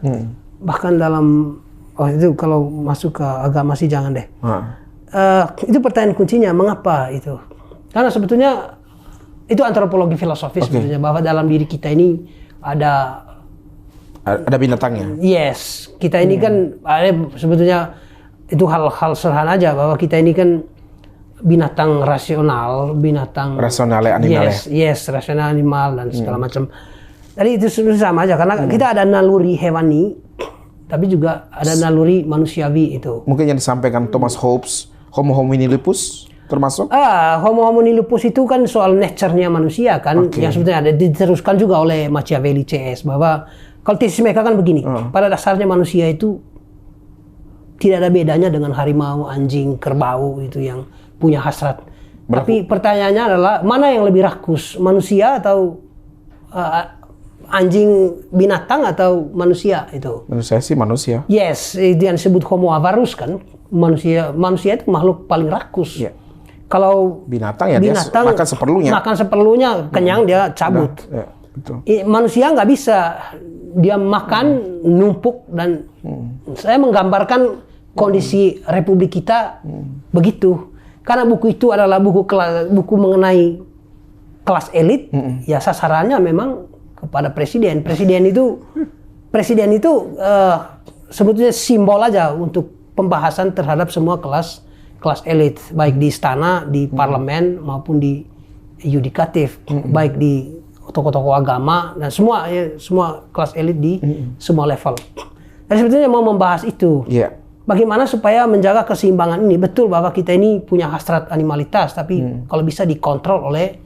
[SPEAKER 2] Bahkan dalam itu kalau masuk ke agama sih jangan deh. Itu pertanyaan kuncinya, mengapa itu? Karena sebetulnya itu antropologi filosofis sebetulnya, bahwa dalam diri kita ini ada
[SPEAKER 1] binatangnya.
[SPEAKER 2] Yes, kita ini kan sebetulnya itu hal-hal sederhana aja, bahwa kita ini kan binatang rasional,
[SPEAKER 1] rasional animal.
[SPEAKER 2] Yes, rasional animal dan segala macam. Jadi itu sama aja, karena kita ada naluri hewani, tapi juga ada naluri manusiawi itu.
[SPEAKER 1] Mungkin yang disampaikan Thomas Hobbes, Homo homini lupus termasuk?
[SPEAKER 2] Homo homini lupus itu kan soal nature-nya manusia kan, yang sebetulnya ada diteruskan juga oleh Machiavelli CS, bahwa kalau tesis mereka kan begini, pada dasarnya manusia itu tidak ada bedanya dengan harimau, anjing, kerbau itu yang punya hasrat. Tapi pertanyaannya adalah mana yang lebih rakus, manusia atau anjing, binatang atau manusia itu?
[SPEAKER 1] Menurut saya sih manusia.
[SPEAKER 2] Yes, itu yang disebut Homo avarus kan, manusia itu makhluk paling rakus. Kalau
[SPEAKER 1] binatang ya dia makan seperlunya, kenyang dia cabut. Betul. Manusia nggak bisa, dia makan numpuk, dan saya menggambarkan kondisi Republik kita begitu. Karena buku itu adalah buku mengenai kelas elit, ya sasarannya memang kepada presiden. Presiden itu sebetulnya simbol aja untuk pembahasan terhadap semua kelas elit, baik di istana, di parlemen maupun di yudikatif, baik di tokoh-tokoh agama dan semua kelas elit di semua level. Dan sebetulnya mau membahas itu. Bagaimana supaya menjaga keseimbangan ini? Betul bahwa kita ini punya hasrat animalitas, tapi kalau bisa dikontrol oleh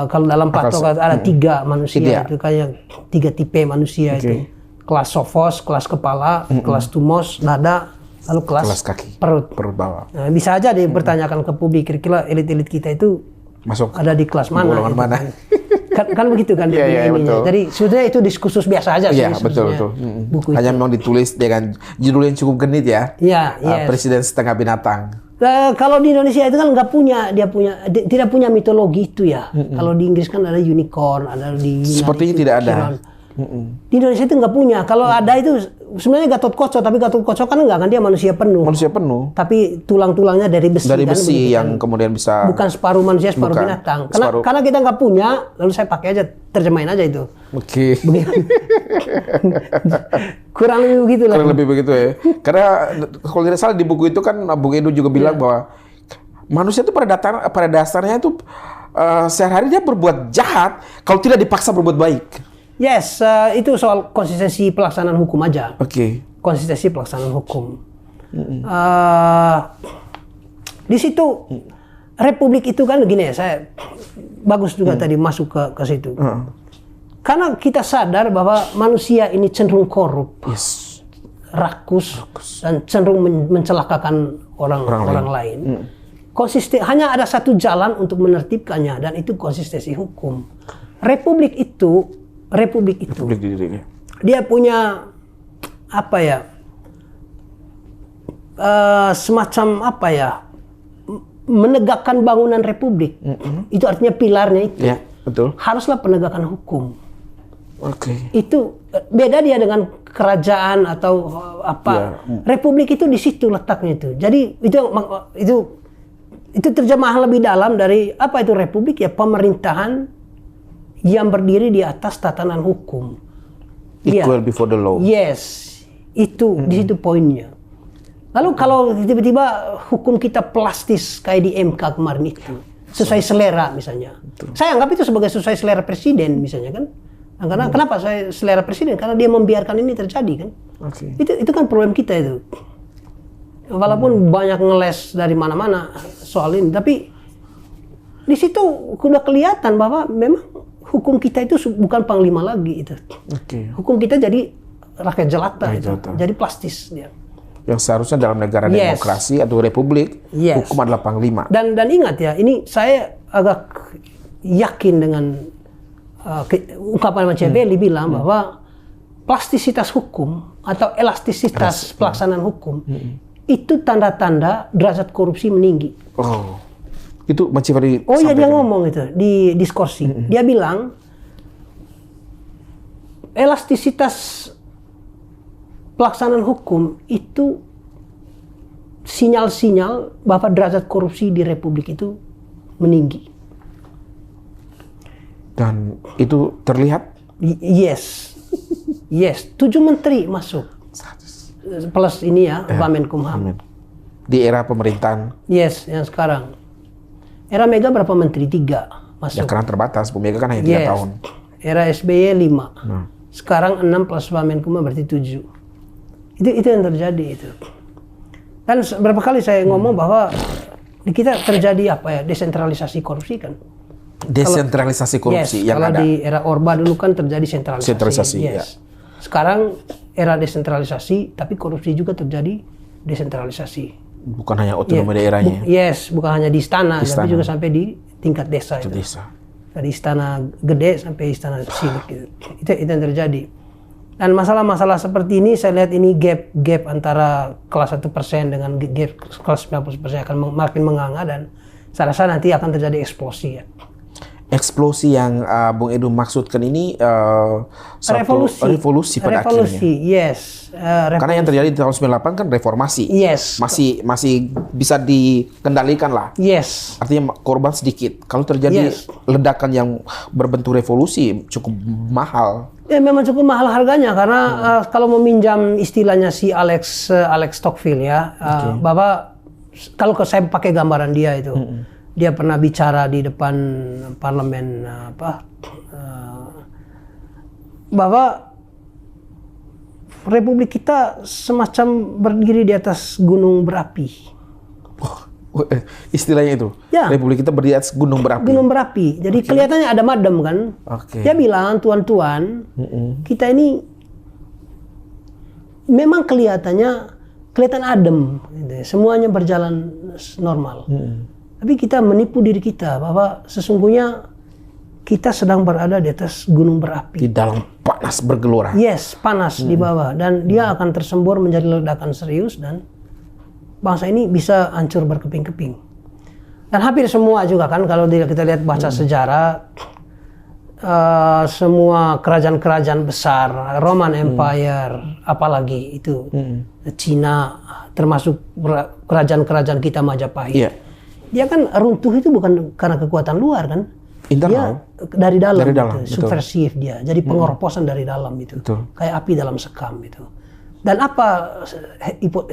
[SPEAKER 1] kalau dalam Plato ada 3 manusia, itu kayak 3 tipe manusia itu.
[SPEAKER 2] kelas sofos, kelas kepala, kelas tumos, dada, lalu kelas
[SPEAKER 1] kaki,
[SPEAKER 2] perut.
[SPEAKER 1] perut bawah.
[SPEAKER 2] Nah, bisa aja dipertanyakan ke publik, kira-kira elit-elit kita itu
[SPEAKER 1] Masuk
[SPEAKER 2] ada di kelas mana?
[SPEAKER 1] golongan
[SPEAKER 2] gitu
[SPEAKER 1] mana?
[SPEAKER 2] Kan begitu kan
[SPEAKER 1] Iya,
[SPEAKER 2] ininya.
[SPEAKER 1] betul.
[SPEAKER 2] Jadi sebetulnya itu diskursus biasa aja sih.
[SPEAKER 1] Iya, betul.
[SPEAKER 2] Buku
[SPEAKER 1] Hanya
[SPEAKER 2] itu.
[SPEAKER 1] memang ditulis dengan judul yang cukup genit ya.
[SPEAKER 2] Iya, yes.
[SPEAKER 1] Presiden setengah binatang.
[SPEAKER 2] Kalau di Indonesia itu kan nggak punya, tidak punya mitologi itu ya. Kalau di Inggris kan ada unicorn, ada di Yunani
[SPEAKER 1] Sepertinya
[SPEAKER 2] itu
[SPEAKER 1] tidak ada.
[SPEAKER 2] Chiron. Di Indonesia itu nggak punya. Kalau ada itu sebenarnya Gatot Kaca, tapi Gatot Kaca kan nggak kan, dia manusia penuh.
[SPEAKER 1] Manusia penuh.
[SPEAKER 2] Tapi tulang-tulangnya dari besi.
[SPEAKER 1] Dari
[SPEAKER 2] kan,
[SPEAKER 1] besi
[SPEAKER 2] begitu
[SPEAKER 1] yang
[SPEAKER 2] kan.
[SPEAKER 1] kemudian bisa.
[SPEAKER 2] Bukan separuh manusia, separuh
[SPEAKER 1] Bukan.
[SPEAKER 2] binatang.
[SPEAKER 1] Separuh.
[SPEAKER 2] Karena kita nggak punya, lalu saya pakai aja, terjemahin aja itu.
[SPEAKER 1] Oke.
[SPEAKER 2] Kurang lebih begitu lah.
[SPEAKER 1] Kurang lebih begitu ya. Karena kalau tidak salah di buku itu kan Bung Edu juga bilang bahwa manusia itu pada dasarnya itu sehari-hari dia berbuat jahat kalau tidak dipaksa berbuat baik.
[SPEAKER 2] Yes, itu soal konsistensi pelaksanaan hukum aja.
[SPEAKER 1] Oke.
[SPEAKER 2] Konsistensi pelaksanaan hukum. Di situ Republik itu kan gini ya, saya bagus juga tadi masuk ke situ. Karena kita sadar bahwa manusia ini cenderung korup,
[SPEAKER 1] Yes.
[SPEAKER 2] rakus, dan cenderung mencelakakan orang lain. Konsisten, hanya ada satu jalan untuk menertibkannya, dan itu konsistensi hukum. Republik itu
[SPEAKER 1] Dirinya.
[SPEAKER 2] dia punya apa ya, semacam apa ya, menegakkan bangunan republik. Itu artinya pilarnya itu
[SPEAKER 1] Ya, betul.
[SPEAKER 2] haruslah penegakan hukum.
[SPEAKER 1] Oke.
[SPEAKER 2] Itu beda dia dengan kerajaan atau apa. Republik itu di situ letaknya itu. Jadi itu terjemahan lebih dalam dari apa itu republik, ya pemerintahan yang berdiri di atas tatanan hukum.
[SPEAKER 1] Equal before the law.
[SPEAKER 2] Yes, itu di situ poinnya. Lalu kalau tiba-tiba hukum kita plastis kayak di MK kemarin itu, sesuai selera misalnya. Saya anggap itu sebagai sesuai selera presiden misalnya kan. Nah, karena kenapa saya selera presiden? Karena dia membiarkan ini terjadi kan.
[SPEAKER 1] Oke.
[SPEAKER 2] Itu kan problem kita itu. Walaupun banyak ngeles dari mana-mana soal ini, tapi di situ sudah kelihatan bahwa memang hukum kita itu bukan panglima lagi itu.
[SPEAKER 1] Oke.
[SPEAKER 2] Hukum kita jadi rakyat jelata itu.
[SPEAKER 1] jelata.
[SPEAKER 2] Jadi plastis dia.
[SPEAKER 1] Yang seharusnya dalam negara demokrasi atau republik, hukum adalah panglima.
[SPEAKER 2] Dan ingat ya, ini saya agak yakin dengan ungkapan Machiavelli bilang bahwa plastisitas hukum atau elastisitas pelaksanaan hukum itu tanda-tanda derajat korupsi meninggi.
[SPEAKER 1] Oh, itu Machiavelli.
[SPEAKER 2] Oh iya, dia ngomong itu di diskursi. Dia bilang elastisitas pelaksanaan hukum itu sinyal-sinyal bahwa derajat korupsi di Republik itu meninggi.
[SPEAKER 1] Dan itu terlihat?
[SPEAKER 2] Yes. 7 menteri masuk. Plus ini ya, Wamenkumham.
[SPEAKER 1] Di era pemerintahan?
[SPEAKER 2] Yes, yang sekarang. Era Mega berapa menteri? 3 masuk.
[SPEAKER 1] Ya karena terbatas, Bu Mega kan hanya 3 tahun.
[SPEAKER 2] Era SBY 5. Sekarang 6 plus Wamenkumham berarti 7. Itu yang terjadi itu. Dan berapa kali saya ngomong bahwa di kita terjadi apa ya, desentralisasi korupsi kan.
[SPEAKER 1] Desentralisasi korupsi yang
[SPEAKER 2] kalau
[SPEAKER 1] ada.
[SPEAKER 2] di era Orba dulu kan terjadi sentralisasi.
[SPEAKER 1] Sentralisasi,
[SPEAKER 2] yes.
[SPEAKER 1] ya.
[SPEAKER 2] Sekarang era desentralisasi, tapi korupsi juga terjadi desentralisasi.
[SPEAKER 1] Bukan hanya otonomi daerahnya.
[SPEAKER 2] Yes, bukan hanya di istana, tapi juga sampai di tingkat desa.
[SPEAKER 1] Desa.
[SPEAKER 2] Dari istana gede sampai istana cilik gitu. Itu yang terjadi. Dan masalah-masalah seperti ini saya lihat ini gap antara kelas 1% dengan gap kelas 90% akan makin menganga, dan saya rasa nanti akan terjadi eksplosi ya.
[SPEAKER 1] Eksplosi yang Bung Edu maksudkan ini revolusi pada akhirnya.
[SPEAKER 2] Yes.
[SPEAKER 1] Karena yang terjadi di tahun 98 kan reformasi.
[SPEAKER 2] Yes.
[SPEAKER 1] Masih bisa dikendalikan lah.
[SPEAKER 2] Yes.
[SPEAKER 1] Artinya korban sedikit. Kalau terjadi ledakan yang berbentuk revolusi cukup mahal.
[SPEAKER 2] Ya memang cukup mahal harganya karena kalau meminjam istilahnya si Alex Tocqueville ya, bahwa kalau saya pakai gambaran dia itu. Dia pernah bicara di depan parlemen bahwa Republik kita semacam berdiri di atas gunung berapi.
[SPEAKER 1] Istilahnya itu?
[SPEAKER 2] Ya.
[SPEAKER 1] Republik kita berdiri di atas gunung berapi? Gunung
[SPEAKER 2] berapi. Jadi kelihatannya ada madem kan? Dia bilang, tuan-tuan, kita ini memang kelihatan adem, gitu ya. Semuanya berjalan normal. Tapi kita menipu diri kita bahwa sesungguhnya kita sedang berada di atas gunung berapi.
[SPEAKER 1] Di dalam panas bergelora.
[SPEAKER 2] Yes, panas di bawah, dan dia akan tersembur menjadi ledakan serius dan bangsa ini bisa hancur berkeping-keping. Dan hampir semua juga kan kalau kita lihat baca sejarah, semua kerajaan-kerajaan besar, Roman Empire, apalagi itu, Cina, termasuk kerajaan-kerajaan kita Majapahit. Dia kan runtuh itu bukan karena kekuatan luar kan?
[SPEAKER 1] Internal.
[SPEAKER 2] Dia dari dalam
[SPEAKER 1] betul.
[SPEAKER 2] subversif dia, jadi pengorposan dari dalam itu, kayak api dalam sekam itu. Dan apa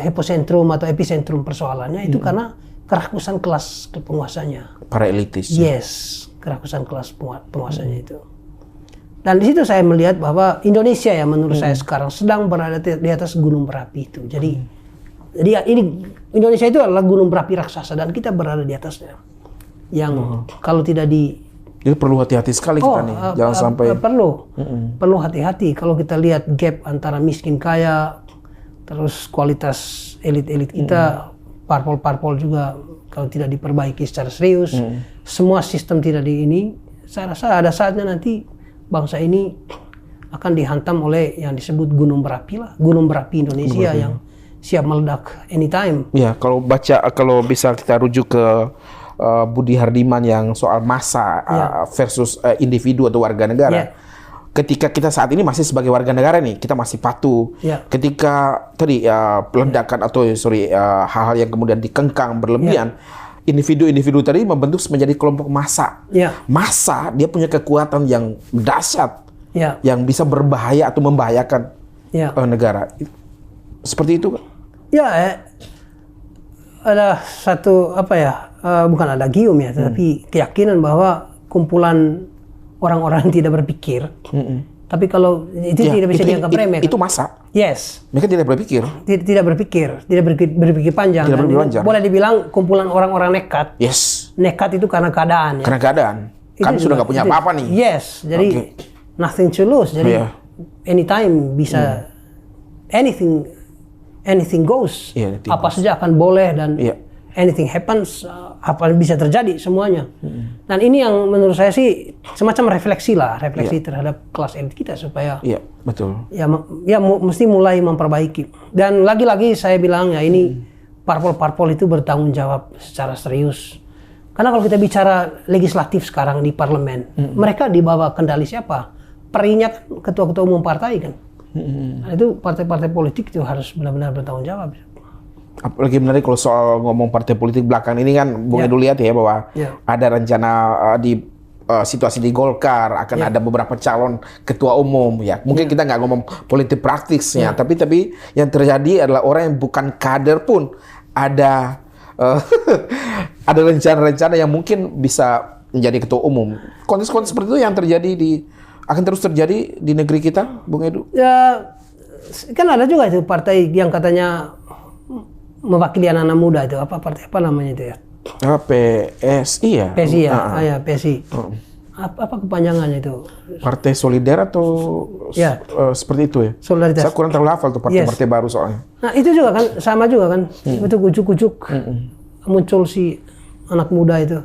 [SPEAKER 2] epicentrum atau epicentrum persoalannya itu karena kerakusan kelas penguasanya.
[SPEAKER 1] Para elitis.
[SPEAKER 2] Yes, kerakusan kelas penguasanya itu. Dan di situ saya melihat bahwa Indonesia ya menurut saya sekarang sedang berada di atas gunung berapi itu. Jadi ini Indonesia itu adalah gunung berapi raksasa dan kita berada di atasnya. Yang kalau tidak
[SPEAKER 1] Jadi perlu hati-hati sekali kita nih, jangan sampai
[SPEAKER 2] perlu hati-hati kalau kita lihat gap antara miskin kaya, terus kualitas elit-elit kita, parpol-parpol juga kalau tidak diperbaiki secara serius, semua sistem tidak saya rasa ada saatnya nanti bangsa ini akan dihantam oleh yang disebut gunung berapi lah, gunung berapi Indonesia yang siap meledak anytime.
[SPEAKER 1] Ya, kalau bisa kita rujuk ke Budi Hardiman yang soal massa versus individu atau warga negara. Ketika kita saat ini masih sebagai warga negara nih, kita masih patuh. Ketika tadi peledakan atau hal-hal yang kemudian dikengkang berlebihan, individu-individu tadi membentuk menjadi kelompok massa. Massa dia punya kekuatan yang dahsyat, yang bisa berbahaya atau membahayakan negara. Seperti itu kan?
[SPEAKER 2] Ada satu bukan ada gium ya, tapi keyakinan bahwa kumpulan orang-orang tidak berpikir. Tapi kalau itu tidak bisa dianggap remeh.
[SPEAKER 1] Itu massa.
[SPEAKER 2] Yes.
[SPEAKER 1] Mereka tidak berpikir.
[SPEAKER 2] Tidak berpikir panjang.
[SPEAKER 1] Tidak berpikir panjang.
[SPEAKER 2] Boleh dibilang kumpulan orang-orang nekat.
[SPEAKER 1] Yes.
[SPEAKER 2] Nekat itu karena keadaan.
[SPEAKER 1] Karena keadaan. Kami sudah nggak punya apa-apa nih.
[SPEAKER 2] Yes. Jadi nothing to lose. Jadi anytime bisa anything goes. Apa saja akan boleh dan anything happens, apa bisa terjadi semuanya. Dan ini yang menurut saya sih semacam refleksi terhadap kelas elit kita supaya
[SPEAKER 1] betul.
[SPEAKER 2] Mesti mulai memperbaiki. Dan lagi-lagi saya bilang ini parpol-parpol itu bertanggung jawab secara serius. Karena kalau kita bicara legislatif sekarang di parlemen, mereka di bawah kendali siapa? Perinya kan ketua-ketua umum partai kan. Nah, itu partai-partai politik itu harus benar-benar bertanggung jawab.
[SPEAKER 1] Apalagi menarik kalau soal ngomong partai politik belakang ini kan Bung Edu lihat ya bahwa ada rencana di situasi di Golkar akan ada beberapa calon ketua umum ya. Mungkin kita nggak ngomong politik praktisnya, tapi yang terjadi adalah orang yang bukan kader pun ada ada rencana-rencana yang mungkin bisa menjadi ketua umum. Kontes-kontes seperti itu yang terjadi akan terus terjadi di negeri kita, Bung Edu?
[SPEAKER 2] Ya, kan ada juga itu partai yang katanya mewakili anak-anak muda itu, partai apa namanya itu ya?
[SPEAKER 1] PSI ya?
[SPEAKER 2] PSI ya, PSI. Apa kepanjangannya itu? Partai
[SPEAKER 1] Solider atau seperti itu ya?
[SPEAKER 2] Solidaritas.
[SPEAKER 1] Saya kurang terlalu hafal tuh partai-partai baru soalnya.
[SPEAKER 2] Nah itu juga kan, sama juga kan, itu kucuk-kucuk muncul si anak muda itu,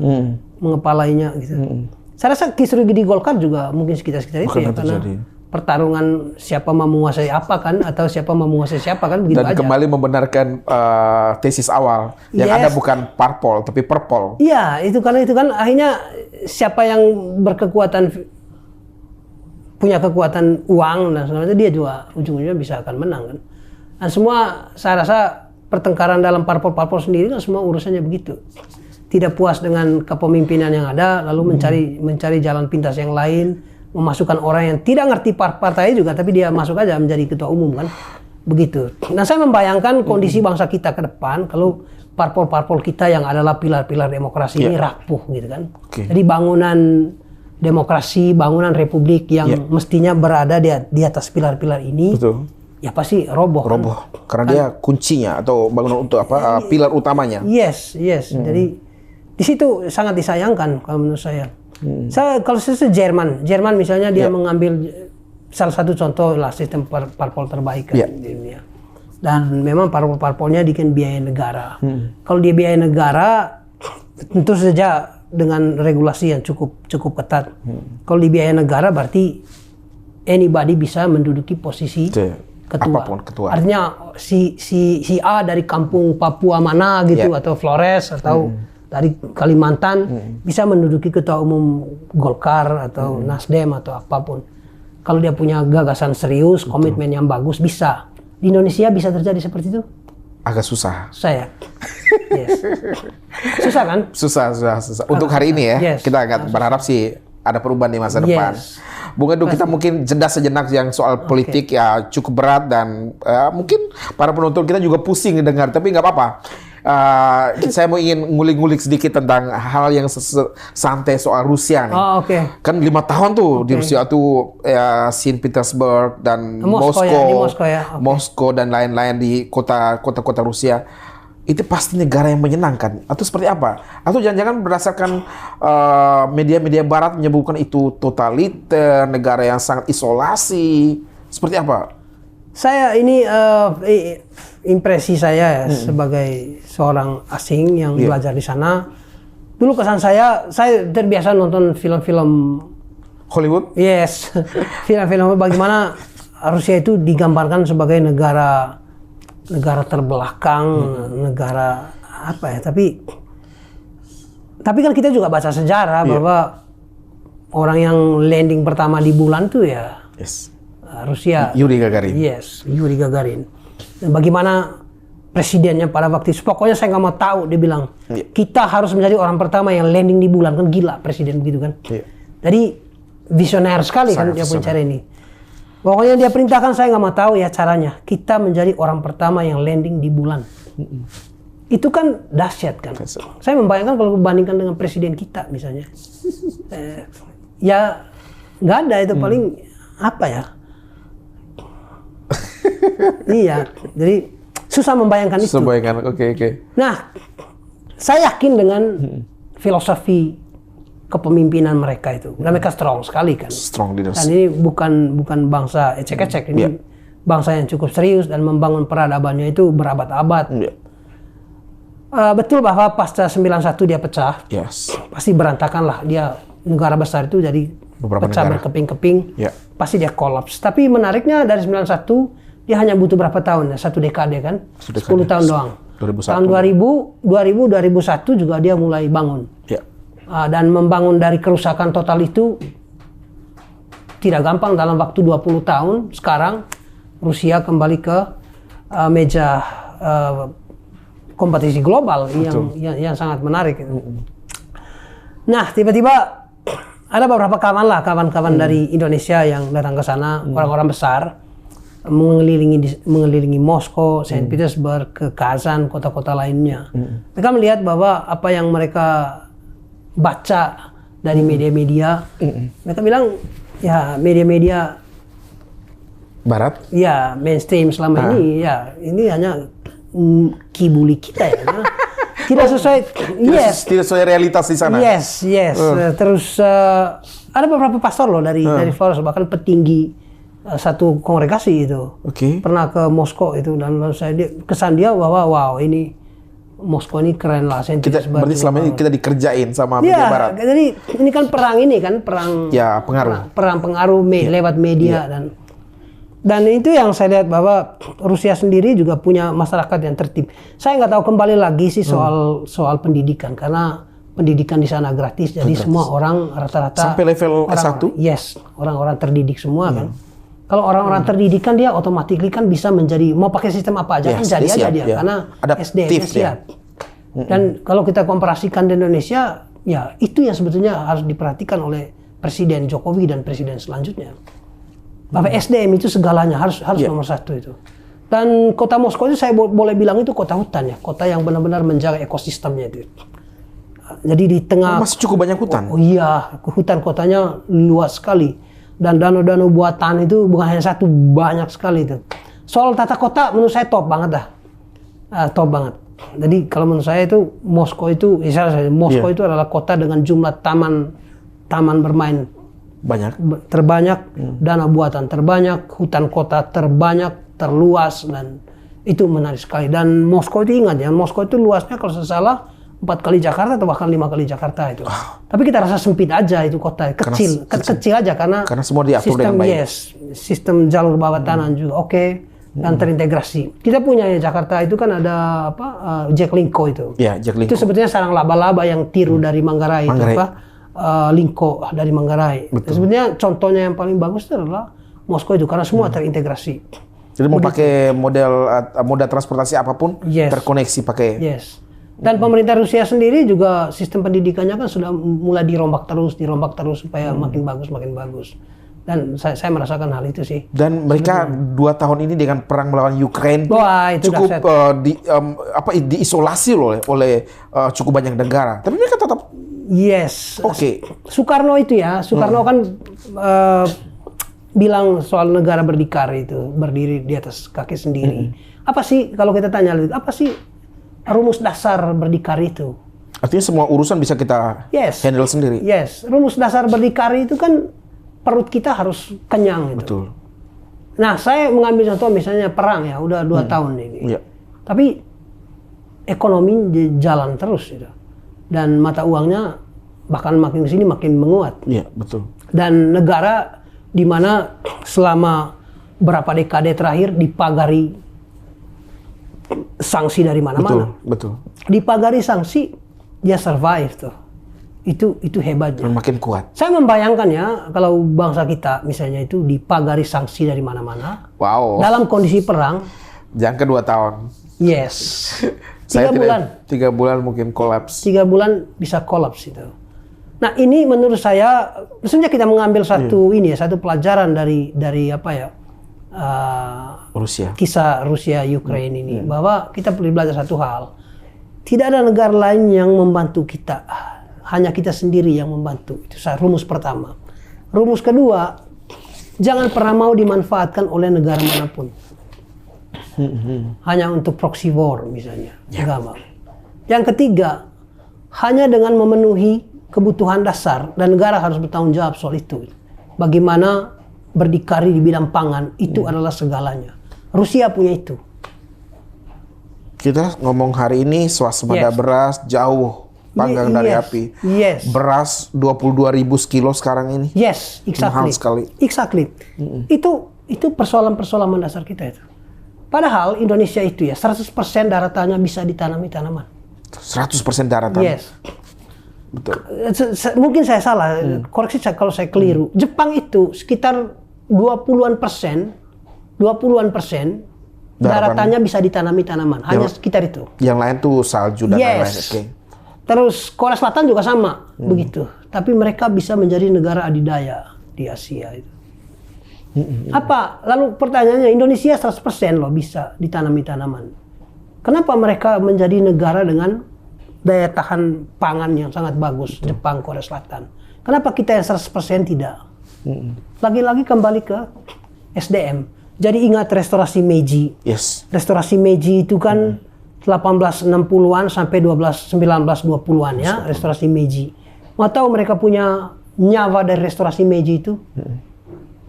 [SPEAKER 2] mengepalainya gitu. Saya rasa kisru di Golkar juga mungkin sekitar-sekitar itu ya, karena pertarungan siapa mau menguasai apa kan, atau siapa mau menguasai siapa kan, begitu aja.
[SPEAKER 1] Dan kembali membenarkan tesis awal, yang ada bukan parpol, tapi perpol.
[SPEAKER 2] Iya, itu kan akhirnya siapa yang punya kekuatan uang dan sebagainya, dia juga ujung-ujungnya bisa akan menang kan. Dan semua saya rasa pertengkaran dalam parpol-parpol sendiri kan semua urusannya begitu. Tidak puas dengan kepemimpinan yang ada, lalu mencari jalan pintas yang lain, memasukkan orang yang tidak ngerti partai juga, tapi dia masuk aja menjadi ketua umum kan, begitu. Nah saya membayangkan kondisi bangsa kita ke depan kalau parpol-parpol kita yang adalah pilar-pilar demokrasi ini rapuh gitu kan. Jadi bangunan demokrasi, bangunan republik yang mestinya berada di atas pilar-pilar ini, ya pasti roboh.
[SPEAKER 1] Karena dia kuncinya atau bangunan untuk pilar utamanya.
[SPEAKER 2] Yes. Jadi di situ sangat disayangkan kalau menurut saya. Kalau Jerman misalnya dia mengambil salah satu contoh lah sistem parpol terbaik di dunia. Dan memang parpol-parpolnya bikin biaya negara. Kalau dia biaya negara, tentu saja dengan regulasi yang cukup ketat. Kalau di biaya negara berarti anybody bisa menduduki posisi ketua.
[SPEAKER 1] Apapun ketua.
[SPEAKER 2] Artinya si A dari kampung Papua mana gitu atau Flores atau dari Kalimantan bisa menduduki ketua umum Golkar atau Nasdem atau apapun. Kalau dia punya gagasan serius, komitmen yang bagus bisa. Di Indonesia bisa terjadi seperti itu?
[SPEAKER 1] Agak susah.
[SPEAKER 2] Saya. Yes. Susah kan?
[SPEAKER 1] Susah. Untuk hari ini ya, kita agak berharap sih ada perubahan di masa depan. Bung Edu, kita mungkin jeda sejenak yang soal politik ya cukup berat dan mungkin para penonton kita juga pusing dengar, tapi nggak apa-apa. Saya mau ingin ngulik-ngulik sedikit tentang hal yang santai soal Rusia nih.
[SPEAKER 2] Oh, oke.
[SPEAKER 1] Kan 5 tahun tuh di Rusia tuh Saint Petersburg dan Moskow dan lain-lain di kota-kota Rusia. Itu pasti negara yang menyenangkan atau seperti apa? Atau jangan-jangan berdasarkan media-media Barat menyebutkan itu totaliter, negara yang sangat isolasi, seperti apa?
[SPEAKER 2] Saya ini impresi saya sebagai seorang asing yang belajar di sana. Dulu kesan saya terbiasa nonton film-film
[SPEAKER 1] Hollywood.
[SPEAKER 2] Yes, film-film bagaimana Rusia itu digambarkan sebagai negara terbelakang, negara apa ya? Tapi kan kita juga baca sejarah bahwa orang yang landing pertama di bulan tuh ya Rusia.
[SPEAKER 1] Yuri Gagarin.
[SPEAKER 2] Yes, Yuri Gagarin. Dan bagaimana presidennya pada waktu itu, pokoknya saya nggak mau tahu, dia bilang kita harus menjadi orang pertama yang landing di bulan. Kan gila presiden begitu kan. Jadi visioner sekali kan dia punya cara ini. Pokoknya dia perintahkan, saya nggak mau tahu ya caranya. Kita menjadi orang pertama yang landing di bulan. Itu kan dahsyat kan. Saya membayangkan kalau membandingkan dengan presiden kita misalnya. Ya nggak ada itu paling apa ya. Iya, jadi susah membayangkan itu.
[SPEAKER 1] Oke.
[SPEAKER 2] Nah, saya yakin dengan filosofi kepemimpinan mereka itu. Mereka strong sekali kan.
[SPEAKER 1] Strong leaders.
[SPEAKER 2] Dan ini bukan bangsa ecek-ecek, ini bangsa yang cukup serius dan membangun peradabannya itu berabad-abad. Betul bahwa pasca 91 dia pecah. Pasti berantakan lah, dia negara besar itu jadi pecah berkeping-keping. Pasti dia kolaps. Tapi menariknya dari 91 dia hanya butuh berapa tahun ya? 1 dekade kan? 10 tahun doang.
[SPEAKER 1] 2001.
[SPEAKER 2] Tahun 2001 juga dia mulai bangun. Dan membangun dari kerusakan total itu tidak gampang dalam waktu 20 tahun. Sekarang Rusia kembali ke meja kompetisi global yang sangat menarik. Nah, tiba-tiba ada beberapa kawan-kawan dari Indonesia yang datang ke sana, orang-orang besar, mengelilingi Moskow, Saint Petersburg, ke Kazan, kota-kota lainnya. Mereka melihat bahwa apa yang mereka baca dari media-media, mereka bilang ya media-media
[SPEAKER 1] Barat,
[SPEAKER 2] ya mainstream selama ini, ya ini hanya kibuli kita ya. Tidak sesuai,
[SPEAKER 1] tidak sesuai realitas di sana.
[SPEAKER 2] Yes. Terus ada beberapa pastor loh dari Flores, bahkan petinggi satu kongregasi itu pernah ke Moskow itu, dan lalu kesan dia bahwa wow, ini Moskow ini keren lah.
[SPEAKER 1] Berarti selama ini kita dikerjain sama media Barat.
[SPEAKER 2] Jadi ini kan perang pengaruh lewat media dan itu yang saya lihat bahwa Rusia sendiri juga punya masyarakat yang tertib. Saya nggak tahu kembali lagi sih soal pendidikan, karena pendidikan di sana gratis, jadi semua orang rata-rata
[SPEAKER 1] sampai level S1.
[SPEAKER 2] Yes, orang-orang terdidik semua kan. Kalau orang-orang terdidik kan dia otomatis kan bisa menjadi, mau pakai sistem apa aja kan jadi aja dia karena SDM-nya siap. Dan kalau kita komparasikan di Indonesia, ya itu yang sebetulnya harus diperhatikan oleh Presiden Jokowi dan presiden selanjutnya. Bahwa SDM itu segalanya harus nomor satu itu. Dan kota Moskow itu saya boleh bilang itu kota hutan ya, kota yang benar-benar menjaga ekosistemnya itu. Jadi di tengah
[SPEAKER 1] masih cukup banyak hutan.
[SPEAKER 2] Oh iya, hutan kotanya luas sekali. Dan danau-danau buatan itu bukan hanya satu, banyak sekali itu. Soal tata kota menurut saya top banget dah. Top banget. Jadi kalau menurut saya itu Moskow itu itu adalah kota dengan jumlah taman bermain terbanyak, danau buatan terbanyak, hutan kota terbanyak, terluas, dan Itu menarik sekali. Dan Moskow itu ingat ya, Moskow itu luasnya kalau saya salah 4 kali Jakarta atau bahkan 5 kali Jakarta itu. Tapi kita rasa sempit aja itu kota, kecil aja karena
[SPEAKER 1] semua diatur
[SPEAKER 2] sistem,
[SPEAKER 1] dengan baik.
[SPEAKER 2] Sistem jalur bawah tanah juga dan terintegrasi. Kita punya ya Jakarta itu kan ada Jack Linko itu.
[SPEAKER 1] Ya, Jack Linko.
[SPEAKER 2] Itu sebetulnya sarang laba-laba yang tiru dari Manggarai. Itu Linko dari Manggarai. Sebetulnya contohnya yang paling bagus itu adalah Moskow itu karena semua terintegrasi.
[SPEAKER 1] Jadi mau pakai moda transportasi apapun terkoneksi pakai.
[SPEAKER 2] Yes. Dan pemerintah Rusia sendiri juga sistem pendidikannya kan sudah mulai dirombak terus supaya makin bagus. Dan saya merasakan hal itu sih.
[SPEAKER 1] Dan mereka 2 tahun ini dengan perang melawan Ukraina cukup diisolasi oleh cukup banyak negara. Tapi mereka tetap Soekarno itu ya, Soekarno kan bilang soal negara berdikari itu, berdiri di atas kaki sendiri. Apa sih kalau kita tanya apa sih rumus dasar berdikari itu? Artinya semua urusan bisa kita handle sendiri.
[SPEAKER 2] Yes, rumus dasar berdikari itu kan perut kita harus kenyang gitu.
[SPEAKER 1] Betul.
[SPEAKER 2] Nah, saya mengambil contoh misalnya perang ya, udah 2 tahun ini.
[SPEAKER 1] Yeah.
[SPEAKER 2] Tapi ekonomi jalan terus gitu. Dan mata uangnya bahkan makin kesini makin menguat.
[SPEAKER 1] Iya, betul.
[SPEAKER 2] Dan negara di mana selama berapa dekade terakhir dipagari sanksi dari mana-mana.
[SPEAKER 1] Betul.
[SPEAKER 2] Dipagari sanksi, dia survive tuh. Itu hebatnya.
[SPEAKER 1] Makin kuat.
[SPEAKER 2] Saya membayangkan ya, kalau bangsa kita misalnya itu dipagari sanksi dari mana-mana.
[SPEAKER 1] Wow.
[SPEAKER 2] Dalam kondisi perang.
[SPEAKER 1] Jangka 2 tahun.
[SPEAKER 2] Yes.
[SPEAKER 1] 3 bulan. 3 bulan mungkin kolaps.
[SPEAKER 2] 3 bulan bisa kolaps itu. Nah ini menurut saya, maksudnya kita mengambil satu pelajaran dari
[SPEAKER 1] Rusia.
[SPEAKER 2] Kisah Rusia Ukraina ini, bahwa kita perlu belajar satu hal. Tidak ada negara lain yang membantu kita, hanya kita sendiri yang membantu. Itu rumus pertama. Rumus kedua, jangan pernah mau dimanfaatkan oleh negara manapun. Hanya untuk proxy war misalnya. Yang ketiga, hanya dengan memenuhi kebutuhan dasar, dan negara harus bertanggung jawab soal itu. Bagaimana berdikari di bidang pangan, itu adalah segalanya. Rusia punya itu.
[SPEAKER 1] Kita ngomong hari ini swasembada beras jauh panggang dari api. Beras 22.000 sekilo sekarang ini.
[SPEAKER 2] Yes, exactly.
[SPEAKER 1] Mahal sekali.
[SPEAKER 2] Exactly. Itu persoalan-persoalan mendasar kita itu. Padahal Indonesia itu ya 100% daratannya bisa ditanami tanaman.
[SPEAKER 1] 100% daratan.
[SPEAKER 2] Yes.
[SPEAKER 1] Betul.
[SPEAKER 2] Mungkin saya salah, koreksi saya kalau saya keliru. Jepang itu sekitar 20-an persen daratannya bisa ditanami tanaman. Hanya sekitar itu.
[SPEAKER 1] Yang lain tuh salju dan lain-lain.
[SPEAKER 2] Terus Korea Selatan juga sama, begitu. Tapi mereka bisa menjadi negara adidaya di Asia itu. Apa? Lalu pertanyaannya, Indonesia 100% loh bisa ditanami tanaman. Kenapa mereka menjadi negara dengan daya tahan pangan yang sangat bagus, Jepang, Korea Selatan? Kenapa kita yang 100% tidak? Lagi-lagi kembali ke SDM. Jadi ingat restorasi Meiji.
[SPEAKER 1] Yes.
[SPEAKER 2] Restorasi Meiji itu kan 1860-an sampai 1920-an ya, restorasi Meiji. Mau tahu mereka punya nyawa dari restorasi Meiji itu?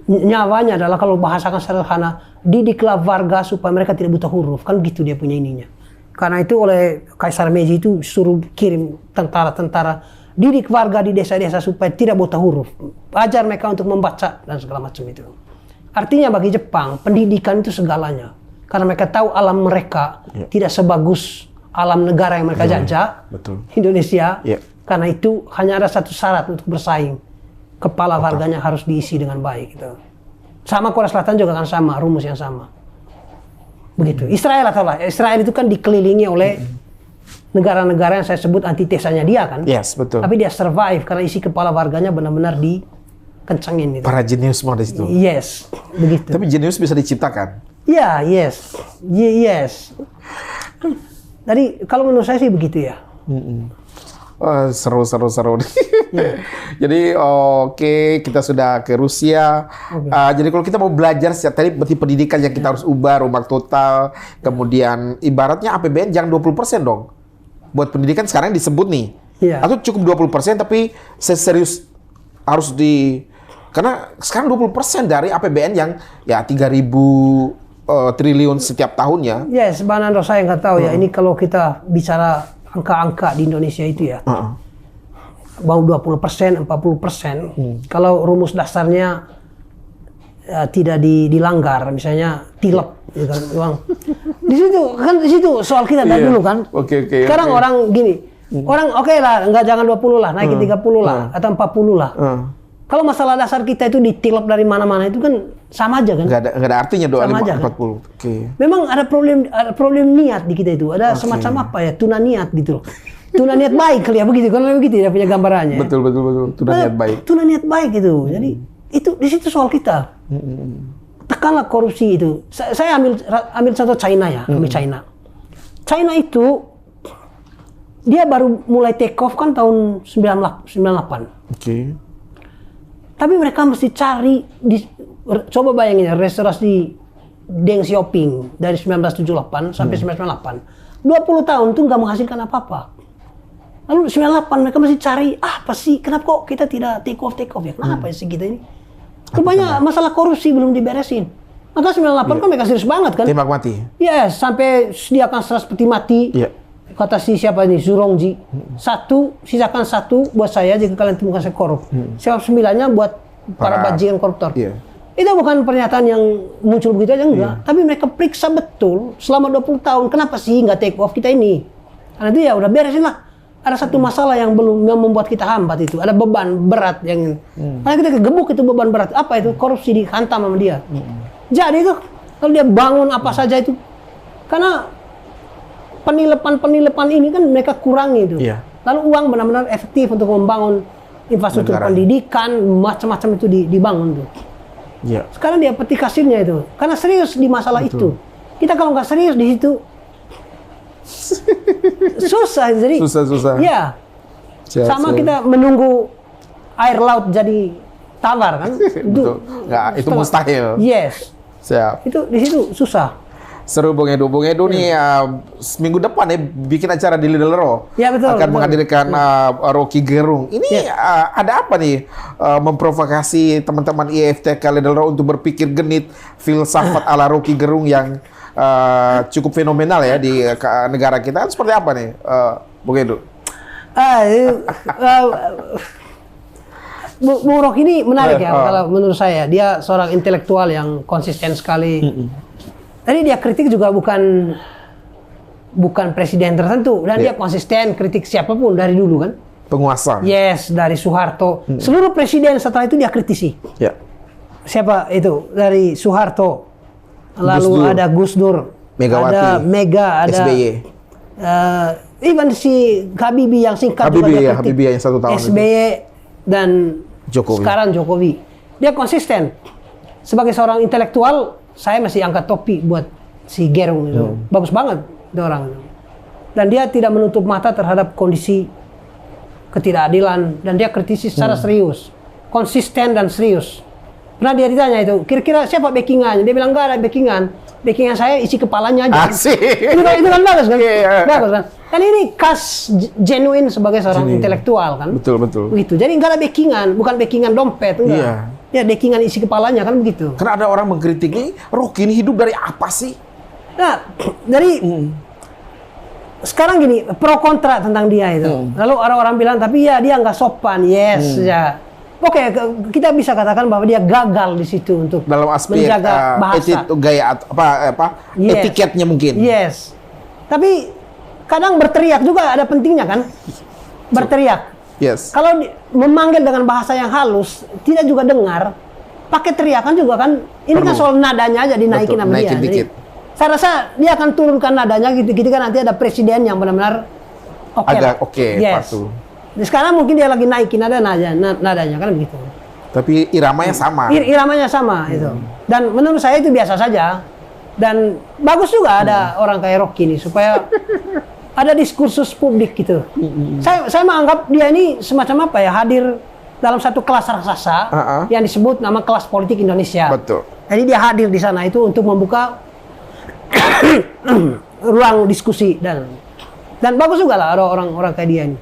[SPEAKER 2] Nyawanya adalah, kalau bahasakan sederhana, didiklah warga supaya mereka tidak buta huruf. Kan gitu dia punya ininya. Karena itu oleh Kaisar Meiji itu suruh kirim tentara-tentara, didik warga di desa-desa supaya tidak buta huruf. Ajar mereka untuk membaca dan segala macam itu. Artinya bagi Jepang, pendidikan itu segalanya. Karena mereka tahu alam mereka tidak sebagus alam negara yang mereka jajah, Indonesia. Karena itu hanya ada satu syarat untuk bersaing. Kepala warganya harus diisi dengan baik. Gitu. Sama Korea Selatan juga kan sama, rumus yang sama. Begitu. Israel atau lah. Israel itu kan dikelilingi oleh negara-negara yang saya sebut antitesanya dia kan.
[SPEAKER 1] Yes, betul.
[SPEAKER 2] Tapi dia survive karena isi kepala warganya benar-benar dikencengin. Gitu.
[SPEAKER 1] Para jenius semua di situ.
[SPEAKER 2] Yes, begitu.
[SPEAKER 1] Tapi jenius bisa diciptakan.
[SPEAKER 2] Ya, yes. Yes. Jadi kalau menurut saya sih begitu ya.
[SPEAKER 1] Seru. Jadi kita sudah ke Rusia. Jadi kalau kita mau belajar tadi berarti pendidikan yang kita harus ubah, rombak total. Kemudian ibaratnya APBN jangan 20% dong. Buat pendidikan sekarang disebut nih. Atau cukup 20% tapi serius harus karena sekarang 20% dari APBN yang ya 3.000 triliun setiap tahunnya.
[SPEAKER 2] Yes, Bang Nando, saya nggak tahu ya. Ini kalau kita bicara angka-angka di Indonesia itu ya, mau 20%, 40%. Kalau rumus dasarnya tidak dilanggar, misalnya tilep, gitu kan, uang. Di situ soal kita dari dulu kan. Sekarang orang gini, orang oke lah, nggak jangan 20 lah, naikin 30 lah, atau 40 lah. Kalau masalah dasar kita itu ditilep dari mana-mana itu kan sama aja kan?
[SPEAKER 1] Nggak ada artinya doa 40.
[SPEAKER 2] Memang ada problem niat di kita itu. Ada semacam apa ya, tuna niat gitu loh. Tuna niat baik kali ya, begitu kan, begitu ya punya gambarannya.
[SPEAKER 1] Betul. Tuna niat baik.
[SPEAKER 2] Tuna niat baik itu. Jadi itu di situ soal kita. Tekanlah korupsi itu. Saya ambil contoh China ya, ambil China. China itu dia baru mulai take off kan tahun 98. Tapi mereka mesti cari coba bayangin ya, restorasi Deng Xiaoping dari 1978 sampai 1998. 20 tahun tuh nggak menghasilkan apa-apa. Lalu 98 mereka mesti cari apa sih? Kenapa kok kita tidak take off ya? Kenapa sih kita ini? Banyak masalah korupsi belum diberesin. Maka 98 kan mereka serius banget kan?
[SPEAKER 1] Tembak mati.
[SPEAKER 2] Yes, sampai sediakan 100 peti mati. Kata si siapa ini, Zurongji. Sisakan 1 buat saya jika kalian temukan saya korup. Sebab 9-nya buat para bajingan koruptor. Itu bukan pernyataan yang muncul begitu aja, enggak. Tapi mereka periksa betul selama 20 tahun. Kenapa sih nggak take off kita ini? Karena itu ya udah beresin lah. Ada satu masalah yang membuat kita hambat itu. Ada beban berat yang... Karena kita kegebuk itu beban berat. Apa itu? Korupsi dihantam sama dia. Jadi itu, kalau dia bangun apa saja itu. Karena penilipan ini kan mereka kurangi itu. Lalu uang benar-benar efektif untuk membangun infrastruktur pendidikan, macam-macam itu dibangun tuh. Sekarang dia petik hasilnya itu. Karena serius di masalah itu. Kita kalau nggak serius di situ, susah. Jadi
[SPEAKER 1] susah.
[SPEAKER 2] Ya. Sama kita menunggu air laut jadi tawar kan?
[SPEAKER 1] Itu mustahil.
[SPEAKER 2] Yes.
[SPEAKER 1] Siap.
[SPEAKER 2] Itu di situ susah.
[SPEAKER 1] Seru Bung Edo nih minggu depan ya bikin acara di Lidl Raw. Akan menghadirkan Rocky Gerung. Ini ada apa nih memprovokasi teman-teman IFTK Lidl Raw untuk berpikir genit filsafat ala Rocky Gerung yang cukup fenomenal ya di negara kita. Seperti apa nih Bung Edo?
[SPEAKER 2] Bung Rocky ini menarik ya kalau menurut saya. Dia seorang intelektual yang konsisten sekali. Tadi dia kritik juga bukan presiden tertentu dan dia konsisten kritik siapapun dari dulu kan.
[SPEAKER 1] Penguasa.
[SPEAKER 2] Yes, dari Soeharto. Seluruh presiden setelah itu dia kritisi. Siapa itu? Dari Soeharto. Lalu ada Gus Dur.
[SPEAKER 1] Megawati.
[SPEAKER 2] Ada Mega, ada
[SPEAKER 1] SBY.
[SPEAKER 2] Even si Habibie yang singkat juga dia kritik.
[SPEAKER 1] Habibie yang 1 tahun.
[SPEAKER 2] SBY dan
[SPEAKER 1] Jokowi.
[SPEAKER 2] Sekarang Jokowi. Dia konsisten. Sebagai seorang intelektual, saya masih angkat topi buat si Gerung itu. Bagus banget itu orang. Dan dia tidak menutup mata terhadap kondisi ketidakadilan dan dia kritisi secara serius, konsisten dan serius. Pernah dia ditanya itu, kira-kira siapa backingannya? Dia bilang enggak ada backingan. Backingan saya isi kepalanya aja.
[SPEAKER 1] Asik.
[SPEAKER 2] Itu kan bagus kan? Bagus kan? Kan ini khas genuine sebagai seorang intelektual kan?
[SPEAKER 1] Betul.
[SPEAKER 2] Begitu. Jadi enggak ada backingan, bukan backingan dompet, enggak. Ya backingan isi kepalanya kan begitu.
[SPEAKER 1] Karena ada orang mengkritik nih, Rocky ini hidup dari apa sih?
[SPEAKER 2] Nah, dari sekarang gini, pro kontra tentang dia itu. Lalu orang-orang bilang, tapi ya dia nggak sopan, ya. Oke, kita bisa katakan bahwa dia gagal di situ untuk
[SPEAKER 1] dalam aspek
[SPEAKER 2] menjaga bahasa,
[SPEAKER 1] gaya etiketnya mungkin.
[SPEAKER 2] Yes. Tapi kadang berteriak juga ada pentingnya kan? Berteriak.
[SPEAKER 1] Yes.
[SPEAKER 2] Kalau memanggil dengan bahasa yang halus, tidak juga dengar, pakai teriakan juga kan? Ini kan soal nadanya aja dinaikin sama dia. Jadi, saya rasa dia akan turunkan nadanya gitu kan nanti ada presiden yang benar-benar yes. Sekarang mungkin dia lagi naikin nadanya kan begitu.
[SPEAKER 1] Tapi iramanya sama.
[SPEAKER 2] Iramanya sama itu. Dan menurut saya itu biasa saja. Dan bagus juga ada orang kayak Rocky ini supaya ada diskursus publik gitu. Saya menganggap dia ini semacam apa ya, hadir dalam satu kelas raksasa yang disebut nama kelas politik Indonesia.
[SPEAKER 1] Betul.
[SPEAKER 2] Jadi dia hadir di sana itu untuk membuka ruang diskusi dan bagus juga lah ada orang-orang kayak dia ini.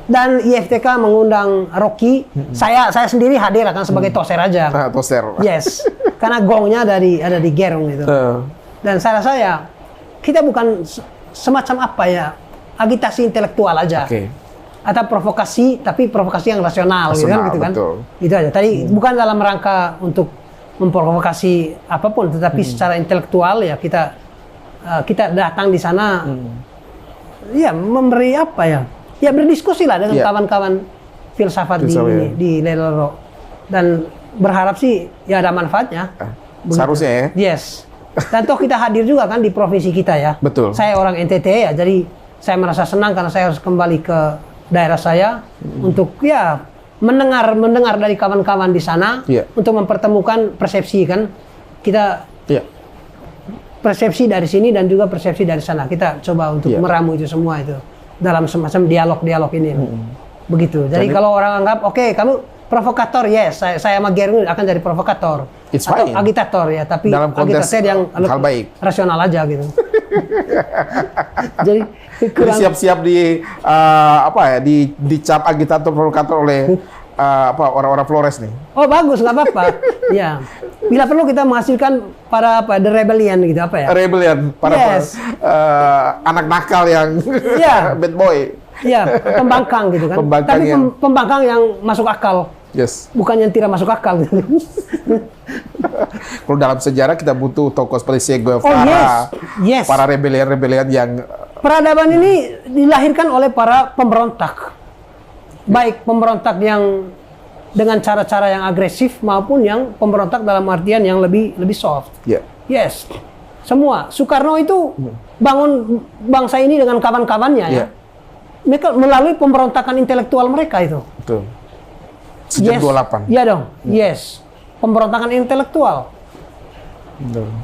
[SPEAKER 2] Dan IFTK mengundang Rocky, saya sendiri hadir akan sebagai toser aja.
[SPEAKER 1] Toser.
[SPEAKER 2] Yes. karena gongnya ada di gerung gitu. Dan saya rasa ya kita bukan semacam apa ya, agitasi intelektual aja. Atau provokasi, tapi provokasi yang rasional gitu kan.
[SPEAKER 1] Betul.
[SPEAKER 2] Itu aja. Tadi bukan dalam rangka untuk memprovokasi apapun, tetapi secara intelektual ya kita datang di sana ya memberi apa ya? Ya berdiskusi lah dengan kawan-kawan filsafat di Lelero. Dan berharap sih ya ada manfaatnya.
[SPEAKER 1] Seharusnya ya.
[SPEAKER 2] Yes. Dan toh kita hadir juga kan di provinsi kita ya.
[SPEAKER 1] Betul.
[SPEAKER 2] Saya orang NTT ya, jadi saya merasa senang karena saya harus kembali ke daerah saya untuk ya mendengar dari kawan-kawan di sana untuk mempertemukan persepsi kan. Kita persepsi dari sini dan juga persepsi dari sana. Kita coba untuk meramu itu semua itu dalam semacam dialog ini. Begitu. Jadi kalau orang anggap oke, kamu provokator, yes, saya sama Gerung akan jadi provokator atau agitator ya, tapi
[SPEAKER 1] dalam konteks
[SPEAKER 2] agitator yang
[SPEAKER 1] hal baik,
[SPEAKER 2] rasional aja gitu. Jadi
[SPEAKER 1] siap-siap dicap agitator provokator oleh orang-orang Flores nih.
[SPEAKER 2] Oh bagus, nggak apa-apa. Ya, bila perlu kita menghasilkan para the rebellion gitu
[SPEAKER 1] Rebellion, para anak nakal yang bad boy.
[SPEAKER 2] Iya, pembangkang gitu kan. Tapi pembangkang yang masuk akal.
[SPEAKER 1] Yes.
[SPEAKER 2] Bukan yang tidak masuk akal gitu.
[SPEAKER 1] Kalau dalam sejarah kita butuh tokoh seperti Che Guevara, para rebellion yang
[SPEAKER 2] peradaban ini dilahirkan oleh para pemberontak. Baik pemberontak yang dengan cara-cara yang agresif maupun yang pemberontak dalam artian yang lebih soft. Yes. Semua. Soekarno itu bangun bangsa ini dengan kawan-kawannya ya. Mereka melalui pemberontakan intelektual mereka itu.
[SPEAKER 1] Betul. Sejak 28.
[SPEAKER 2] Iya dong. Yes. Pemberontakan intelektual.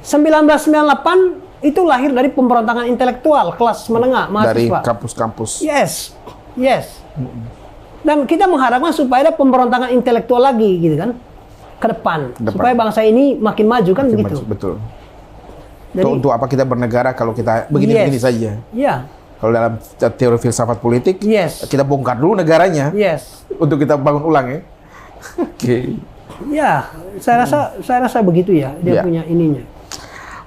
[SPEAKER 2] 1998 itu lahir dari pemberontakan intelektual kelas menengah mahasiswa.
[SPEAKER 1] Dari kampus-kampus.
[SPEAKER 2] Yes. Dan kita mengharapkan supaya ada pemberontakan intelektual lagi gitu kan ke depan. Supaya bangsa ini makin maju kan begitu.
[SPEAKER 1] Betul. Jadi, untuk apa kita bernegara kalau kita begini-begini saja?
[SPEAKER 2] Iya.
[SPEAKER 1] Kalau dalam teori filsafat politik, kita bongkar dulu negaranya, untuk kita bangun ulang ya.
[SPEAKER 2] Ya, saya rasa begitu ya dia punya ininya.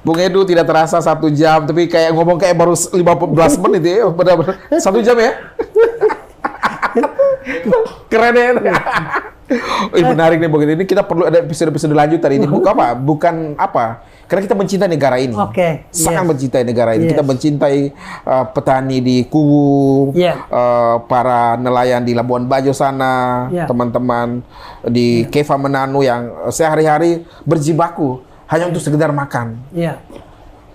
[SPEAKER 1] Bung Edu tidak terasa 1 jam, tapi kayak ngomong kayak baru 15 menit ya, benar-benar 1 jam ya. Keren ya. Menarik nih Bung Edu. Ini kita perlu ada episode lanjutan ini. Bukan apa? Karena kita mencintai negara ini. Sangat mencintai negara ini. Kita mencintai petani di Kuwu, para nelayan di Labuan Bajo sana, teman-teman di Keva Menanu yang sehari-hari berjibaku hanya untuk sekedar makan.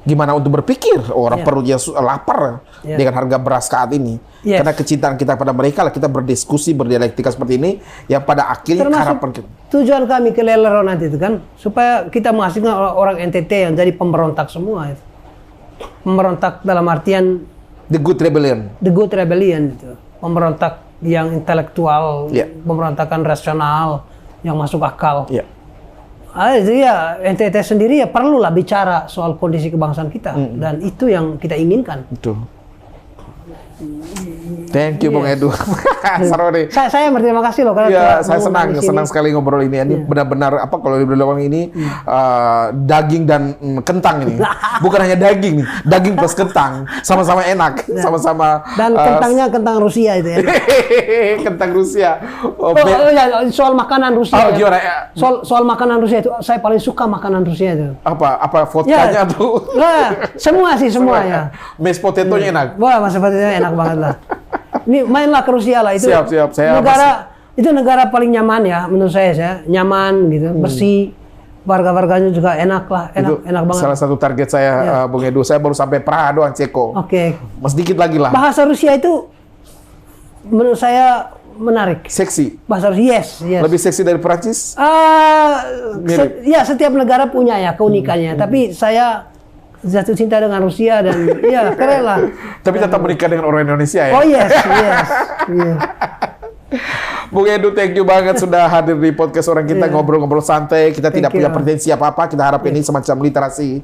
[SPEAKER 1] Gimana untuk berpikir orang perutnya lapar dengan harga beras saat ini. Karena kecintaan kita pada mereka lah kita berdiskusi, berdialektika seperti ini yang pada akhirnya harapan kita.
[SPEAKER 2] Tujuan kami ke Lelero nanti itu kan supaya kita menghasilkan orang NTT yang jadi pemberontak semua itu. Pemberontak dalam artian
[SPEAKER 1] the good rebellion.
[SPEAKER 2] The good rebellion itu. Pemberontak yang intelektual, pemberontakan rasional yang masuk akal. Jadi ya NTT sendiri ya perlulah bicara soal kondisi kebangsaan kita dan itu yang kita inginkan.
[SPEAKER 1] Betul. Thank you Bung Edu. Seru nih.
[SPEAKER 2] Saya berterima kasih loh karena
[SPEAKER 1] saya senang sekali ngobrol ini. Ini benar-benar apa kalau dibilang ini daging dan kentang ini. Bukan hanya daging nih, daging plus kentang, sama-sama enak, sama-sama.
[SPEAKER 2] Dan kentangnya kentang Rusia itu ya.
[SPEAKER 1] Kentang Rusia.
[SPEAKER 2] Soal makanan Rusia.
[SPEAKER 1] Gimana ya?
[SPEAKER 2] Soal makanan Rusia itu saya paling suka makanan Rusia itu.
[SPEAKER 1] Apa vodkanya tuh?
[SPEAKER 2] Semua ya.
[SPEAKER 1] Mashed potato-nya enak.
[SPEAKER 2] Wah, mashed potato-nya enak banget lah. Ini mainlah ke Rusia lah itu.
[SPEAKER 1] Siap.
[SPEAKER 2] Itu negara paling nyaman ya menurut saya nyaman gitu, bersih. Warga-warganya juga enak banget.
[SPEAKER 1] Salah satu target saya Bung Edu, saya baru sampai Praha doang, Ceko. Mas dikit lagi lah.
[SPEAKER 2] Bahasa Rusia itu menurut saya menarik.
[SPEAKER 1] Seksi.
[SPEAKER 2] Bahasa Rusia, yes.
[SPEAKER 1] Lebih seksi dari Prancis?
[SPEAKER 2] Setiap negara punya ya keunikannya, tapi saya jatuh cinta dengan Rusia dan ya keren lah.
[SPEAKER 1] Tapi tetap menikah dengan orang Indonesia ya?
[SPEAKER 2] Oh yes.
[SPEAKER 1] Bung Edu, thank you banget sudah hadir di podcast Orang Kita, ngobrol-ngobrol santai. Kita tidak punya pretensi apa-apa. Kita harap ini semacam literasi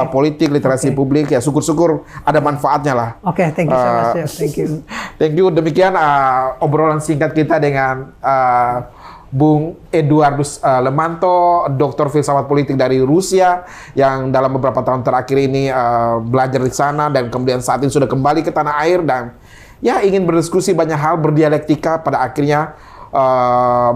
[SPEAKER 1] politik, literasi publik. Ya syukur-syukur ada manfaatnya lah.
[SPEAKER 2] Thank you so much. Thank you.
[SPEAKER 1] Thank you. Demikian obrolan singkat kita dengan Bung Eduardus Lemanto, doktor filsafat politik dari Rusia yang dalam beberapa tahun terakhir ini belajar di sana dan kemudian saat ini sudah kembali ke tanah air dan ya ingin berdiskusi banyak hal, berdialektika, pada akhirnya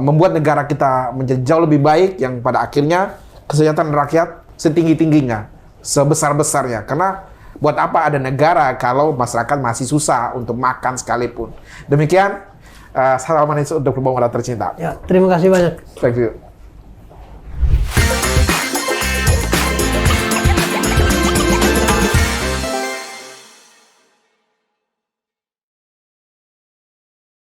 [SPEAKER 1] membuat negara kita menjadi jauh lebih baik, yang pada akhirnya kesejahteraan rakyat setinggi-tingginya, sebesar-besarnya. Karena buat apa ada negara kalau masyarakat masih susah untuk makan sekalipun. Demikian. Salam manis untuk Bung Ora tercinta.
[SPEAKER 2] Ya, terima kasih banyak.
[SPEAKER 1] Thank you.